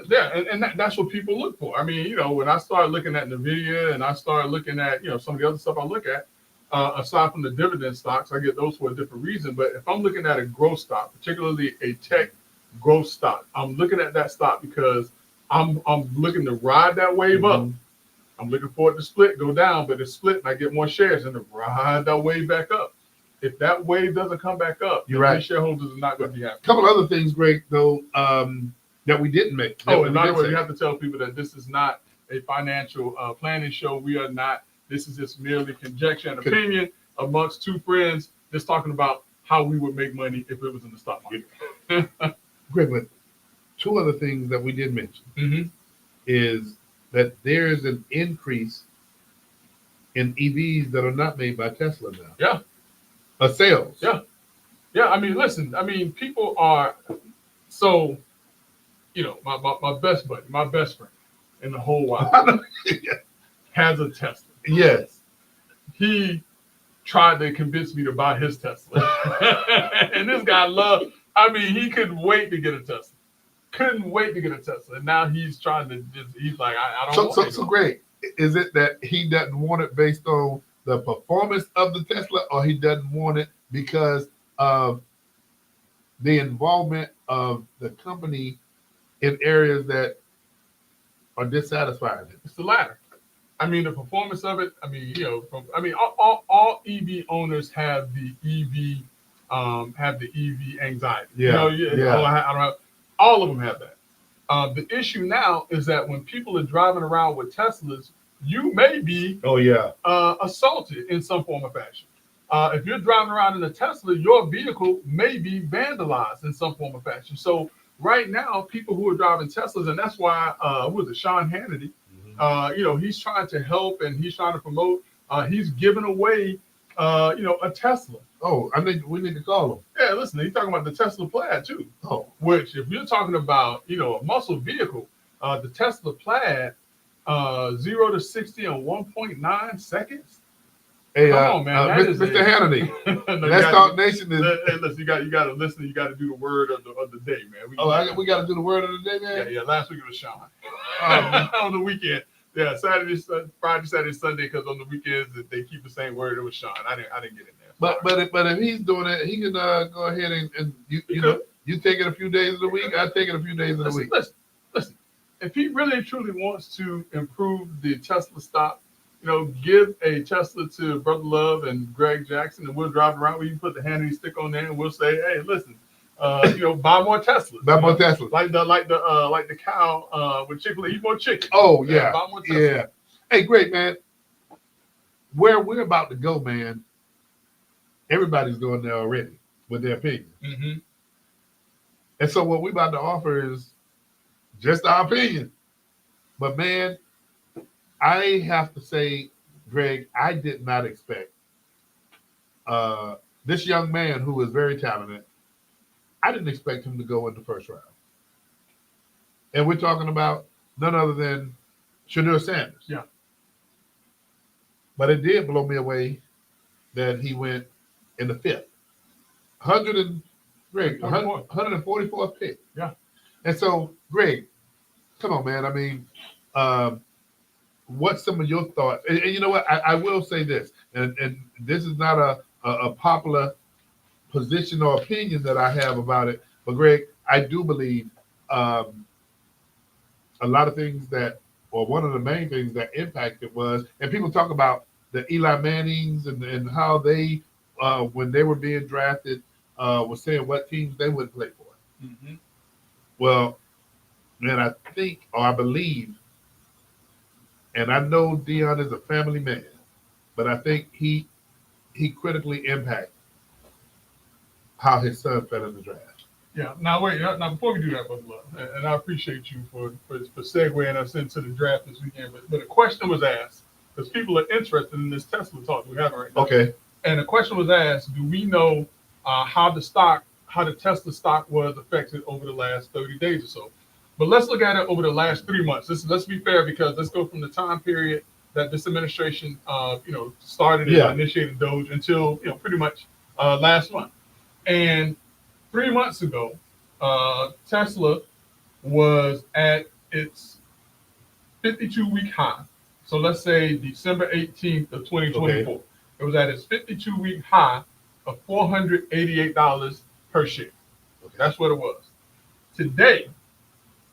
Yeah, and that's what people look for. I mean, when I started looking at NVIDIA and I started looking at, some of the other stuff I look at, aside from the dividend stocks, I get those for a different reason. But if I'm looking at a growth stock, particularly a tech growth stock, I'm looking at that stock because I'm looking to ride that wave up. I'm looking for it to split, go down, but it's split and I get more shares and to ride that wave back up. If that wave doesn't come back up, You're right. Shareholders are not going to be happy. A couple other things, Greg, though, that we didn't make. Oh, and by the way, you have to tell people that this is not a financial planning show. We are not. This is just merely conjecture and opinion amongst two friends just talking about how we would make money if it was in the stock market. Greg, but two other things that we did mention is that there is an increase in EVs that are not made by Tesla now. Yeah. Sales. Yeah. Yeah. I mean, listen, people are so, my best buddy, my best friend in the whole world has a Tesla. Yes. He tried to convince me to buy his Tesla. And this guy he couldn't wait to get a Tesla. Couldn't wait to get a Tesla. And now he's trying to he's like, I don't want it. So Greg, is it that he doesn't want it based on the performance of the Tesla, or he doesn't want it because of the involvement of the company in areas that are dissatisfying him? It's the latter. The performance of it. All EV owners have the EV anxiety. Yeah. I don't have. All of them have that. The issue now is that when people are driving around with Teslas, you may be assaulted in some form or fashion. If you're driving around in a Tesla, your vehicle may be vandalized in some form or fashion. So right now, people who are driving Teslas, and that's why Sean Hannity, he's trying to help and he's trying to promote. He's giving away, a Tesla. Oh, we need to call him. Yeah, listen, he's talking about the Tesla Plaid too. Oh, which if you're talking about, a muscle vehicle, the Tesla Plaid, 0 to 60 in 1.9 seconds. Hey, come on, man, Mr. Hannity. No, Let's Talk Nation is. Hey, listen, you got to listen. You got to do the word of the day, man. We got to do the word of the day, man. Yeah. Last week it was Sean. On the weekend, yeah, Friday, Saturday, Sunday, because on the weekends they keep the same word. It was Sean. I didn't get in there. But if he's doing it, he can go ahead and you take it a few days of the week. I take it a few days of the week. Listen, if he really and truly wants to improve the Tesla stock, give a Tesla to Brother Love and Greg Jackson, and we'll drive around. We can put the handy stick on there, and we'll say, "Hey, listen, buy more Teslas. Buy more Teslas. Like the cow with Chick-fil-A, eat more chicken. Oh yeah, buy more Teslas. yeah. Hey, great man. Where we're about to go, man. Everybody's going there already with their opinion. Mm-hmm. And so what we're about to offer is just our opinion. But man, I have to say, Greg, I did not expect this young man who is very talented. I didn't expect him to go in the first round. And we're talking about none other than Shedeur Sanders. Yeah. But it did blow me away that he went in the fifth. 144th pick. Yeah. And so, Greg, come on, man. I mean, what's some of your thoughts? And you know what? I will say this, and this is not a popular position or opinion that I have about it, but Greg, I do believe a lot of things or one of the main things that impacted was, and people talk about the Eli Mannings and how they, when they were being drafted, were saying what teams they would play for. Mm-hmm. Well, man, I think, or I believe, and I know Dion is a family man, but I think he critically impacted how his son fell in the draft. Yeah. Now wait. Now before we do that, Brother Love, and I appreciate you for segueing us into the draft this weekend. But a question was asked because people are interested in this Tesla talk we're having right now. Okay. And the question was asked: do we know how the Tesla stock was affected over the last 30 days or so? But let's look at it over the last 3 months. Let's be fair, because let's go from the time period that this administration, started and initiated Doge until pretty much last month. And 3 months ago, Tesla was at its 52-week high. So let's say December 18th of 2024. Okay. It was at its 52-week high of $488 per share. Okay. That's what it was. Today,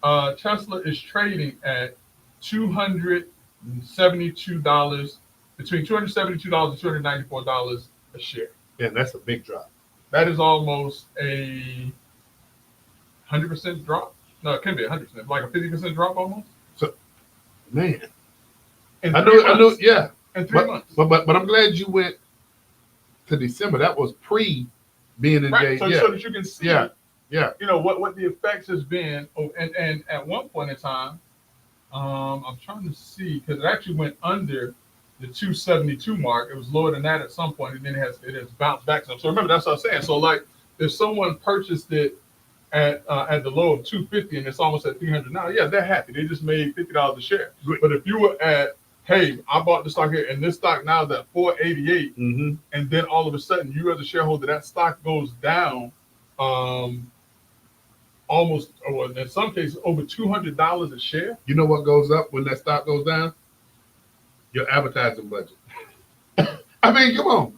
Tesla is trading at $272, between $272 and $294 a share. Yeah, that's a big drop. That is almost a 100% drop. No, it can be 100%, like a 50% drop almost. So, man, I know, yeah. In 3 months. But I'm glad you went to December. That was pre being engaged. Right. So that you can see, yeah, what the effects has been. Oh, and at one point in time, I'm trying to see, because it actually went under the 272 mark. It was lower than that at some point, and then it has bounced back some. So remember, that's what I was saying. So like, if someone purchased it at the low of 250 and it's almost at 300 now, yeah, they're happy. They just made $50 a share. Great. But if you were at, hey, I bought the stock here, and this stock now is at 488, mm-hmm. and then all of a sudden, you as a shareholder, that stock goes down, almost, or in some cases, over $200 a share. You know what goes up when that stock goes down? Your advertising budget. I mean, come on.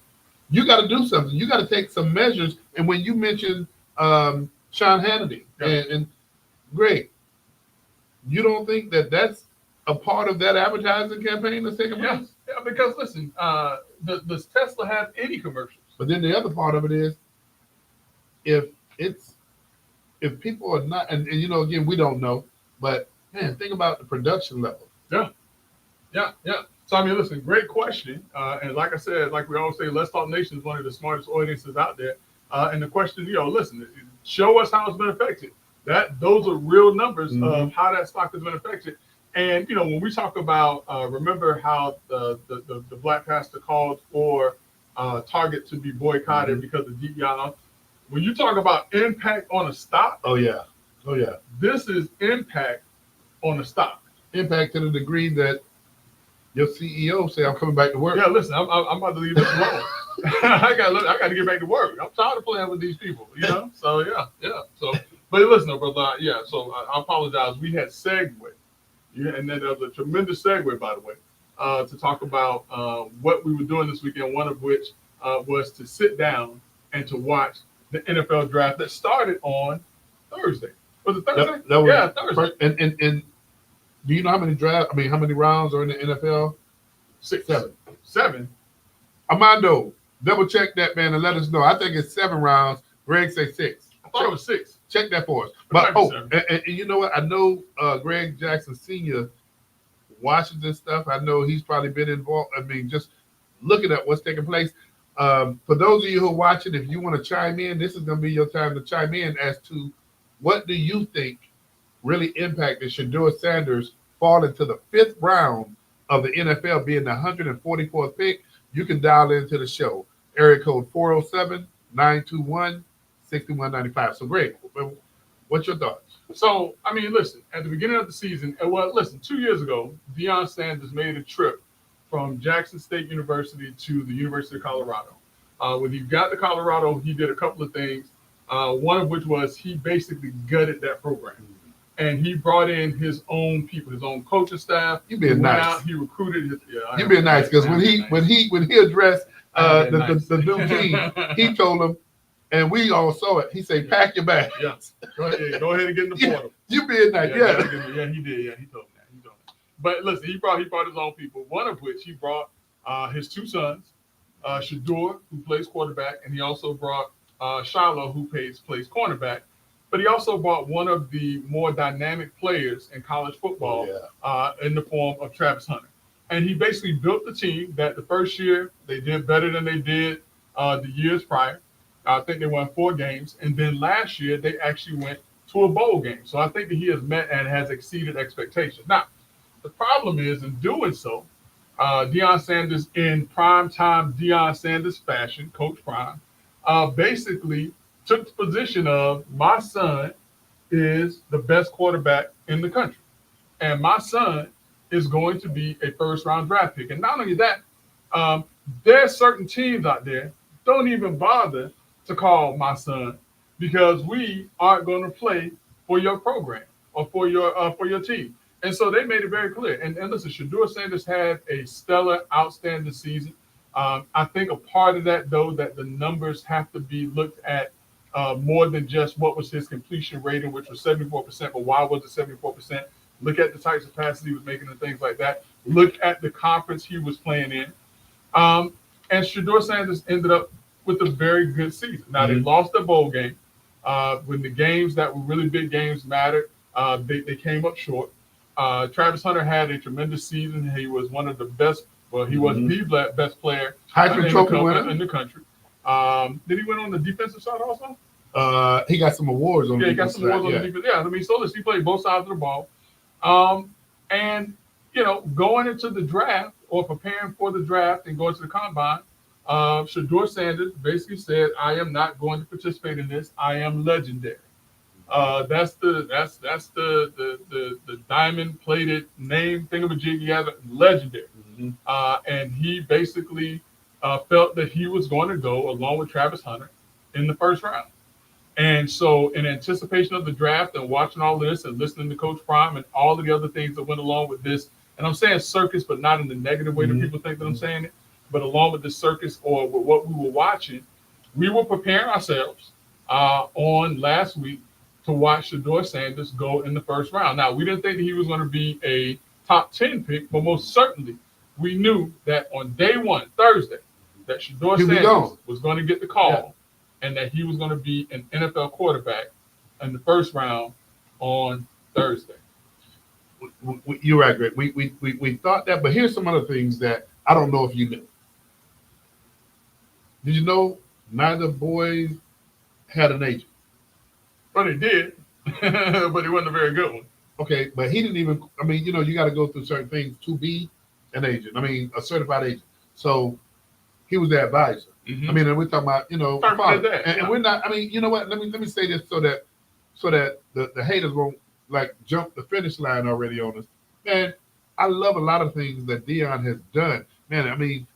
You got to do something. You got to take some measures. And when you mentioned Sean Hannity and Greg, you don't think that that's a part of that advertising campaign that's taking place? Yeah, because listen, does Tesla have any commercials? But then the other part of it is, if people are not, and again, we don't know, but man, think about the production level. Yeah. So I mean, listen, great question. And like I said, like we always say, Let's Talk Nation is one of the smartest audiences out there. And the question, listen, show us how it's been affected. Those are real numbers mm-hmm. of how that stock has been affected. And when we talk about, remember how the black pastor called for Target to be boycotted mm-hmm. because of DEI. When you talk about impact on a stock, oh yeah, this is impact on a stock. Impact to the degree that your CEO say, "I'm coming back to work." Yeah, listen, I'm about to leave this alone. I got to get back to work. I'm tired of playing with these people, So yeah. So, but listen, brother, So I apologize. We had segue, and then there was a tremendous segue, by the way, to talk about what we were doing this weekend. One of which was to sit down and to watch the NFL draft that started on Thursday. Was it Thursday? That was Thursday. And Do you know how many how many rounds are in the NFL? 6. Seven. 7. Armando, double check that, man, and let us know. I think it's 7 rounds. Greg say 6. I thought it was 6. Check that for us. But But and you know what? I know Greg Jackson Sr. watches this stuff. I know he's probably been involved. I mean, just looking at what's taking place. For those of you who are watching, if you want to chime in, this is going to be your time to chime in as to what do you think really impacted Shedeur Sanders falling to the 5th round of the NFL, being the 144th pick. You can dial into the show. Area code 407-921-6195. So, Greg, what's your thoughts? So, I mean, listen, at the beginning of the season, 2 years ago, Deion Sanders made a trip from Jackson State University to the University of Colorado. When he got to Colorado, he did a couple of things, one of which was he basically gutted that program. And he brought in his own people, his own coaching staff. You being nice. Out, he recruited his. Yeah, you being nice because when he addressed the new team, he told them, and we all saw it. He said, "Pack your bags." Yeah, go ahead and get in the portal. You being nice, yeah. He did. Yeah, he told me that. But listen, he brought his own people. One of which he brought his 2 sons, Shedeur, who plays quarterback, and he also brought Shiloh, who plays cornerback. But he also brought one of the more dynamic players in college football in the form of Travis Hunter. And he basically built the team that the first year they did better than they did the years prior. I think they won 4 games. And then last year, they actually went to a bowl game. So I think that he has met and has exceeded expectations. Now, the problem is in doing so, Deion Sanders in prime-time Deion Sanders fashion, Coach Prime, basically took the position of my son is the best quarterback in the country. And my son is going to be a first-round draft pick. And not only that, there are certain teams out there don't even bother to call my son because we aren't going to play for your program or for your team. And so they made it very clear. And listen, Shedeur Sanders had a stellar, outstanding season. I think a part of that, though, that the numbers have to be looked at more than just what was his completion rating, which was 74%. But why was it 74%? Look at the types of passes he was making and things like that. Look at the conference he was playing in. And Shedeur Sanders ended up with a very good season. Now, they lost the bowl game. When the games that were really big games mattered, they came up short. Travis Hunter had a tremendous season. He was one of the best. Well, he was the best player Heisman Trophy winner in the country. Did he win on the defensive side also? He got some awards on the defense side. On the defense. Yeah, I mean, so he played both sides of the ball. And, going into the draft or preparing for the draft and going to the combine, Shedeur Sanders basically said, I am not going to participate in this. I am legendary. That's the diamond plated name thingamajig. He has a legendary. And he basically felt that he was going to go along with Travis Hunter in the first round. And so in anticipation of the draft and watching all this and listening to Coach Prime and all of the other things that went along with this, and I'm saying circus, but not in the negative way that people think that I'm saying it, but along with the circus or with what we were watching, we were preparing ourselves on last week to watch Shedeur Sanders go in the first round. Now, we didn't think that he was going to be a top 10 pick, but most certainly we knew that on day one, Thursday, that Shedeur Sanders was going to get the call and that he was going to be an NFL quarterback in the first round on Thursday. You're right, Greg. We thought that, but here's some other things that I don't know if you knew. Did you know neither boys had an agent? Well, he did, but he wasn't a very good one. Okay, but he didn't even, you got to go through certain things to be an agent. A certified agent. So he was the advisor. And we're talking about, father. And we're not, you know what? Let me say this so that the haters won't jump the finish line already on us. Man, I love a lot of things that Deion has done. Man,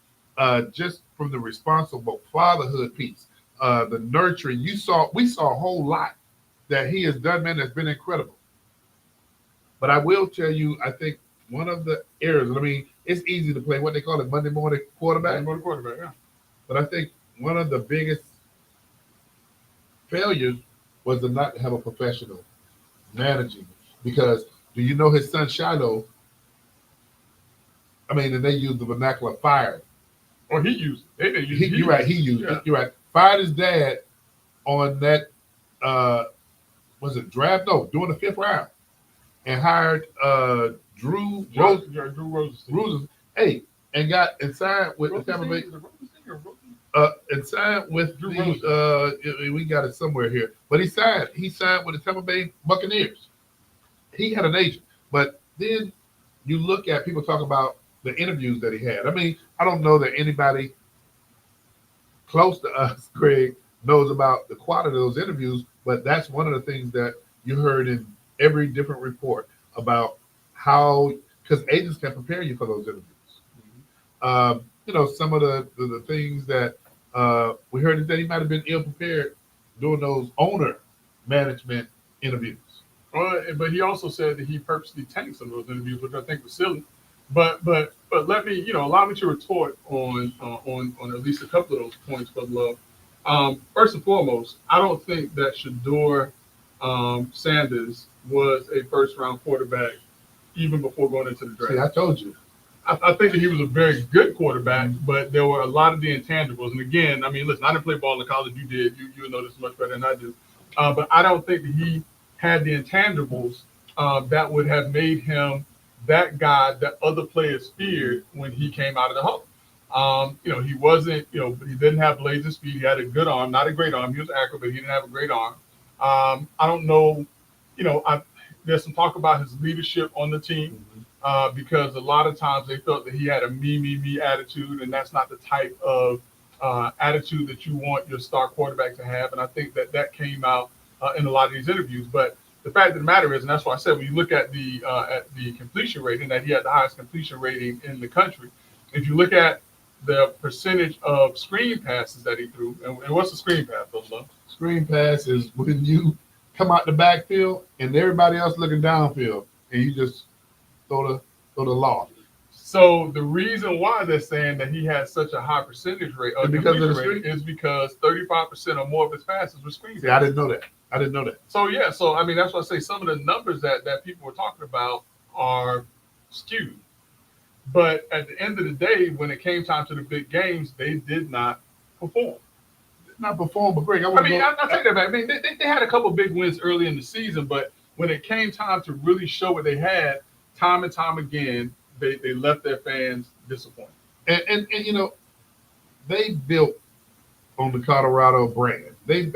just from the responsible fatherhood piece, the nurturing, we saw a whole lot that he has done, man, that's been incredible. But I will tell you, I think one of the errors, it's easy to play what they call it Monday morning quarterback. Monday morning quarterback, yeah. But I think one of the biggest failures was to not have a professional managing, because Do you know his son Shiloh? I mean, and they used the vernacular fired. Or he used it. They didn't use it. You're right. He used it. You're right. Fired his dad on that. Was it draft? No, during the 5th round, and hired Drew Rosen. Hey, and signed with the Tampa Bay. And signed with we got it somewhere here, but he signed with the Tampa Bay Buccaneers. He had an agent, but then you look at people talk about the interviews that he had. I mean, I don't know that anybody close to us, Greg, knows about the quality of those interviews, but that's one of the things that you heard in every different report about how, because agents can prepare you for those interviews. Some of the things that we heard is that he might have been ill prepared doing those owner management interviews. But he also said that he purposely tanked some of those interviews, which I think was silly. But let me, allow me to retort on at least a couple of those points, Brother Love. First and foremost, I don't think that Shedeur Sanders was a first-round quarterback even before going into the draft. See, I told you. I think that he was a very good quarterback, but there were a lot of the intangibles. And again, I mean, listen, I didn't play ball in college. You did. You know this much better than I do. But I don't think that he had the intangibles that would have made him that guy that other players feared when he came out of the hole. He wasn't, he didn't have blazing speed. He had a good arm, not a great arm. He was accurate, but he didn't have a great arm. I don't know, there's some talk about his leadership on the team because a lot of times they felt that he had a me attitude, and that's not the type of attitude that you want your star quarterback to have. And I think that came out in a lot of these interviews. But the fact of the matter is, and that's why I said when you look at the completion rating, that he had the highest completion rating in the country. If you look at the percentage of screen passes that he threw, and what's the screen pass, though? Screen pass is when you come out the backfield and everybody else looking downfield, and you just throw the law. So the reason why they're saying that he has such a high percentage rate of because of the rate is because 35% or more of his passes were screen passes. I didn't know that. So I mean, that's why I say some of the numbers that people were talking about are skewed. But at the end of the day, when it came time to the big games, they did not perform. Not perform, but Greg, I'll take that back. I mean, they had a couple of big wins early in the season, but when it came time to really show what they had, time and time again, they left their fans disappointed. And they built on the Colorado brand. They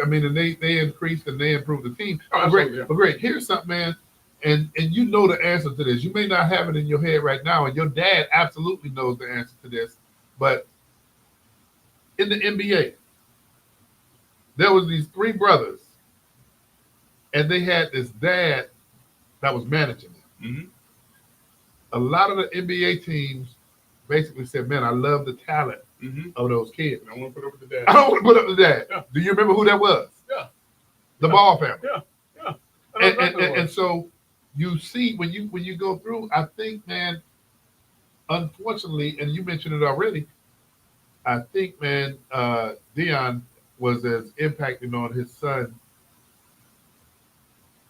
increased and they improved the team. But Greg, here's something, man, and you know the answer to this. You may not have it in your head right now, and your dad absolutely knows the answer to this, but in the NBA, there was these 3 brothers, and they had this dad that was managing them. Mm-hmm. A lot of the NBA teams basically said, man, I love the talent of those kids. I want to put up with the dad. I don't want to put up with the dad. Yeah. Do you remember who that was? Yeah. The Ball family. Yeah. And so you see when you go through, I think, man, unfortunately, and you mentioned it already, I think, man, Deion was as impacted on his son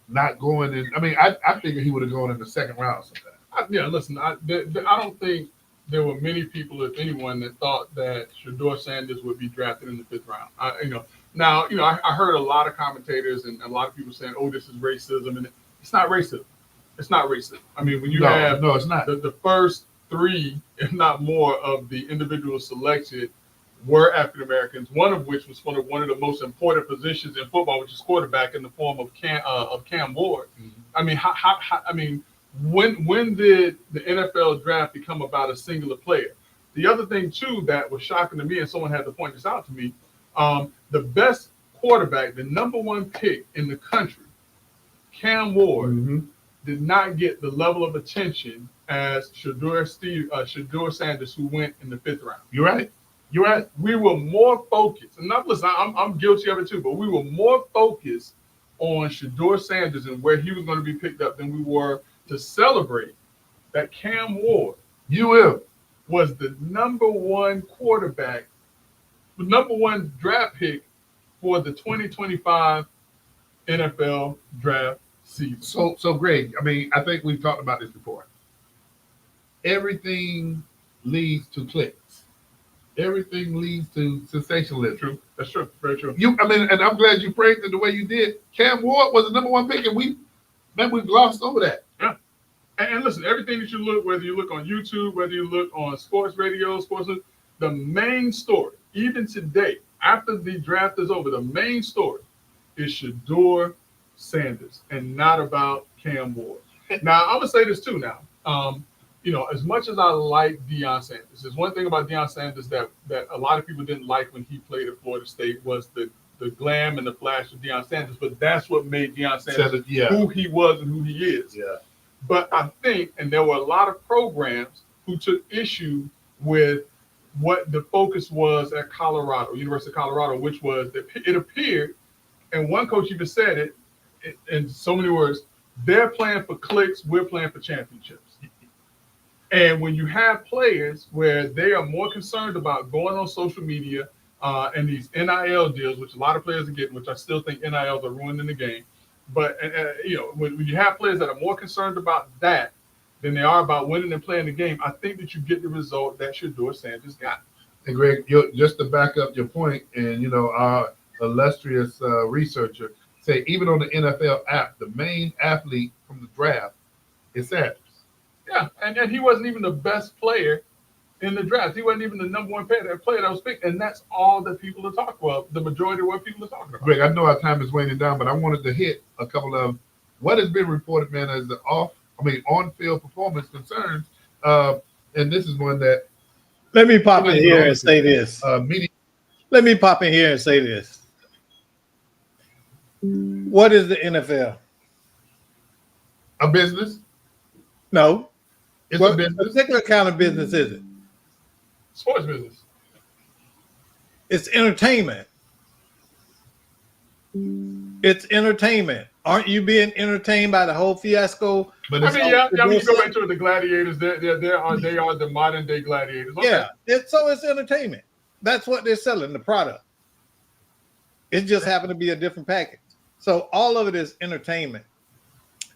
not going in. I mean, I figured he would have gone in the second round sometime. Listen, I don't think there were many people, if anyone, that thought that Shedeur Sanders would be drafted in the 5th round. I heard a lot of commentators and a lot of people saying, "Oh, this is racism," and it's not racism. It's not racism. I mean, when you have it's not. The first 3, if not more, of the individuals selected were African Americans, one of which was one of the most important positions in football, which is quarterback, in the form of Cam Ward. Mm-hmm. I mean, when did the NFL draft become about a singular player? The other thing too that was shocking to me, and someone had to point this out to me, the best quarterback, the number 1 pick in the country, Cam Ward, did not get the level of attention as Shedeur Sanders, who went in the 5th round. You're right. We were more focused, and not listen, I'm guilty of it too, but we were more focused on Shedeur Sanders and where he was going to be picked up than we were to celebrate that Cam Ward was the number 1 quarterback, the number 1 draft pick for the 2025 NFL draft season. So Greg, I mean, I think we've talked about this before. Everything leads to clicks. Everything leads to sensationalism. True. That's true. Very true. I mean, and I'm glad you praised it the way you did. Cam Ward was the number one pick, and we glossed over that. Yeah. And listen, everything that you look, whether you look on YouTube, whether you look on sports radio, the main story, even today, after the draft is over, the main story is Shedeur Sanders and not about Cam Ward. Now, I'm gonna say this too. Now, as much as I like Deion Sanders, there's one thing about Deion Sanders that a lot of people didn't like when he played at Florida State was the glam and the flash of Deion Sanders. But that's what made Deion Sanders who he was and who he is. Yeah. But I think, and there were a lot of programs who took issue with what the focus was at Colorado, University of Colorado, which was that it appeared, and one coach even said it in so many words, they're playing for clicks, we're playing for championships. And when you have players where they are more concerned about going on social media and these NIL deals, which a lot of players are getting, which I still think NILs are ruining the game. But, when you have players that are more concerned about that than they are about winning and playing the game, I think that you get the result that Shedeur Sanders got. And Greg, just to back up your point, and our illustrious researcher say even on the NFL app, the main athlete from the draft is Sanders. Yeah, and he wasn't even the best player in the draft. He wasn't even the number one player that was picked, and that's all that people are talking about. The majority of what people are talking about. Greg, I know our time is waning down, but I wanted to hit a couple of what has been reported, man, as the on-field performance concerns. And this is one that. Let me pop in here and say this. Let me pop in here and say this. What is the NFL? A business? No. It's What a business. particular kind of business is it? Sports business. It's entertainment. It's entertainment. Aren't you being entertained by the whole fiasco? But you go back to the gladiators. They are the modern day gladiators. Okay. Yeah, it's entertainment. That's what they're selling, the product. It just happened to be a different package. So all of it is entertainment.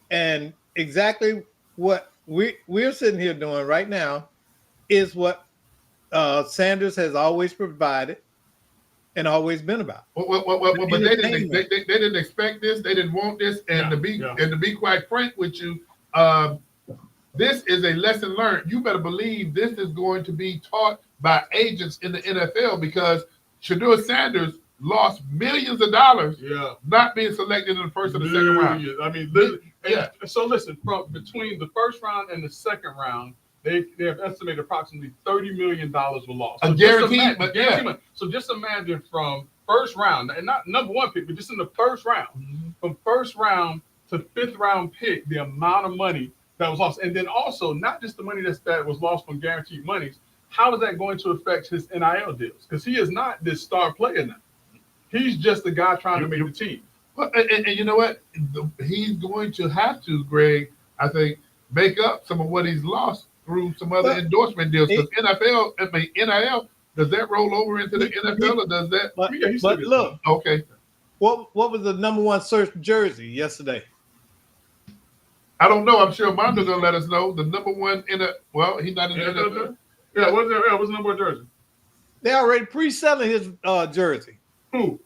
And exactly what we're sitting here doing right now is what Sanders has always provided and always been about. But they didn't expect this. They didn't want this. And to be quite frank with you, this is a lesson learned. You better believe this is going to be taught by agents in the NFL because Shedeur Sanders lost millions of dollars not being selected in the first or the second round. I mean, So listen, from between the first round and the second round, they have estimated approximately $30 million were lost. So guaranteed money. So just imagine from first round, and not number one pick, but just in the first round, from first round to fifth round pick, the amount of money that was lost. And then also, not just the money that was lost from guaranteed monies, how is that going to affect his NIL deals? Because he is not this star player now. He's just the guy trying to make the team. Well, and you know what? He's going to have to, Greg, I think, make up some of what he's lost through some other endorsement deals. Because NIL, does that roll over into the NFL or does that? But look, okay. What was the number one search jersey yesterday? I don't know. I'm sure Mondo's gonna let us know. The number one he's not in the NFL. Yeah, what's the number one jersey? They already pre-selling his jersey. Who?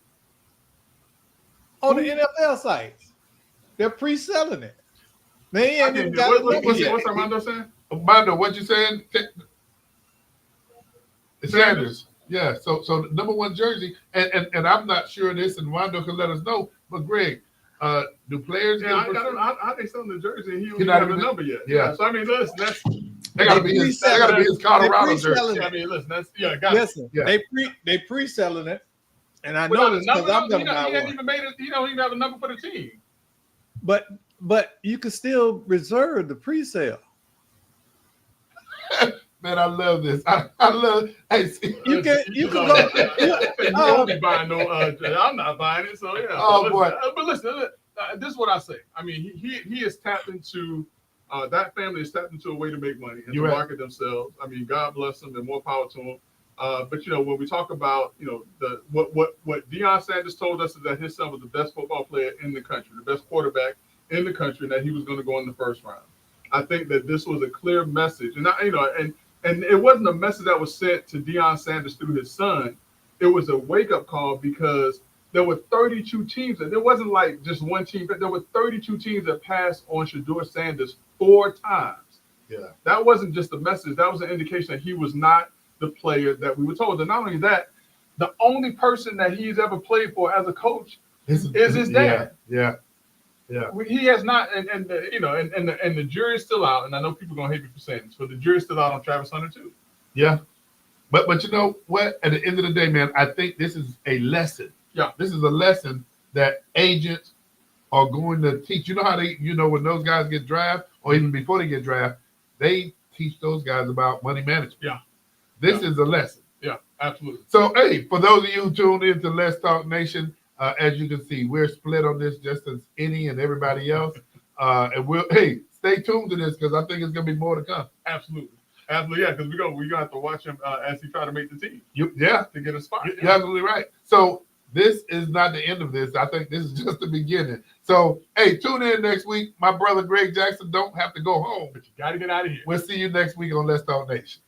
On the NFL sites. They're pre-selling it. They ain't even got what's Armando saying? Mondo, what you saying? Sanders. Yeah. So the number one jersey, and I'm not sure this, and Mondo can let us know. But Greg, do players? Yeah, I don't know how they selling the jersey, and he don't have a number yet. Yeah. So I mean, listen, they gotta be his Colorado jersey. I mean, listen, they pre-selling it, and I know know this because I'm gonna buy one. He hasn't even made it. He don't even have a number for the team. But you can still reserve the pre-sale. Man, I love this. I love. Hey, you can go. You won't be buying no. I'm not buying it. So yeah. Oh boy. But listen, this is what I say. I mean, he is tapped into. That family is tapped into a way to make money and to market themselves. I mean, God bless them and more power to them. But when we talk about what Deion Sanders told us is that his son was the best football player in the country, the best quarterback in the country and that he was going to go in the first round. I think that this was a clear message, and and it wasn't a message that was sent to Deion Sanders through his son. It was a wake-up call because there were 32 teams, and it wasn't like just one team, but there were 32 teams that passed on Shedeur Sanders 4 times. Yeah. That wasn't just a message. That was an indication that he was not the player that we were told. And not only that, the only person that he's ever played for as a coach is his dad. Yeah. He has not, and the jury's still out. And I know people are gonna hate me for saying this, but the jury's still out on Travis Hunter too. Yeah. But you know what? At the end of the day, man, I think this is a lesson. Yeah. This is a lesson that agents are going to teach. You know how when those guys get drafted, or even before they get drafted, they teach those guys about money management. Yeah. This is a lesson. Yeah, absolutely. So, hey, for those of you who tuned into Let's Talk Nation, as you can see, we're split on this just as any and everybody else. And stay tuned to this because I think it's going to be more to come. Absolutely. Absolutely, yeah, because we're going to have to watch him as he try to make the team. To get a spot. You're absolutely right. So this is not the end of this. I think this is just the beginning. So, hey, tune in next week. My brother Greg Jackson don't have to go home. But you got to get out of here. We'll see you next week on Let's Talk Nation.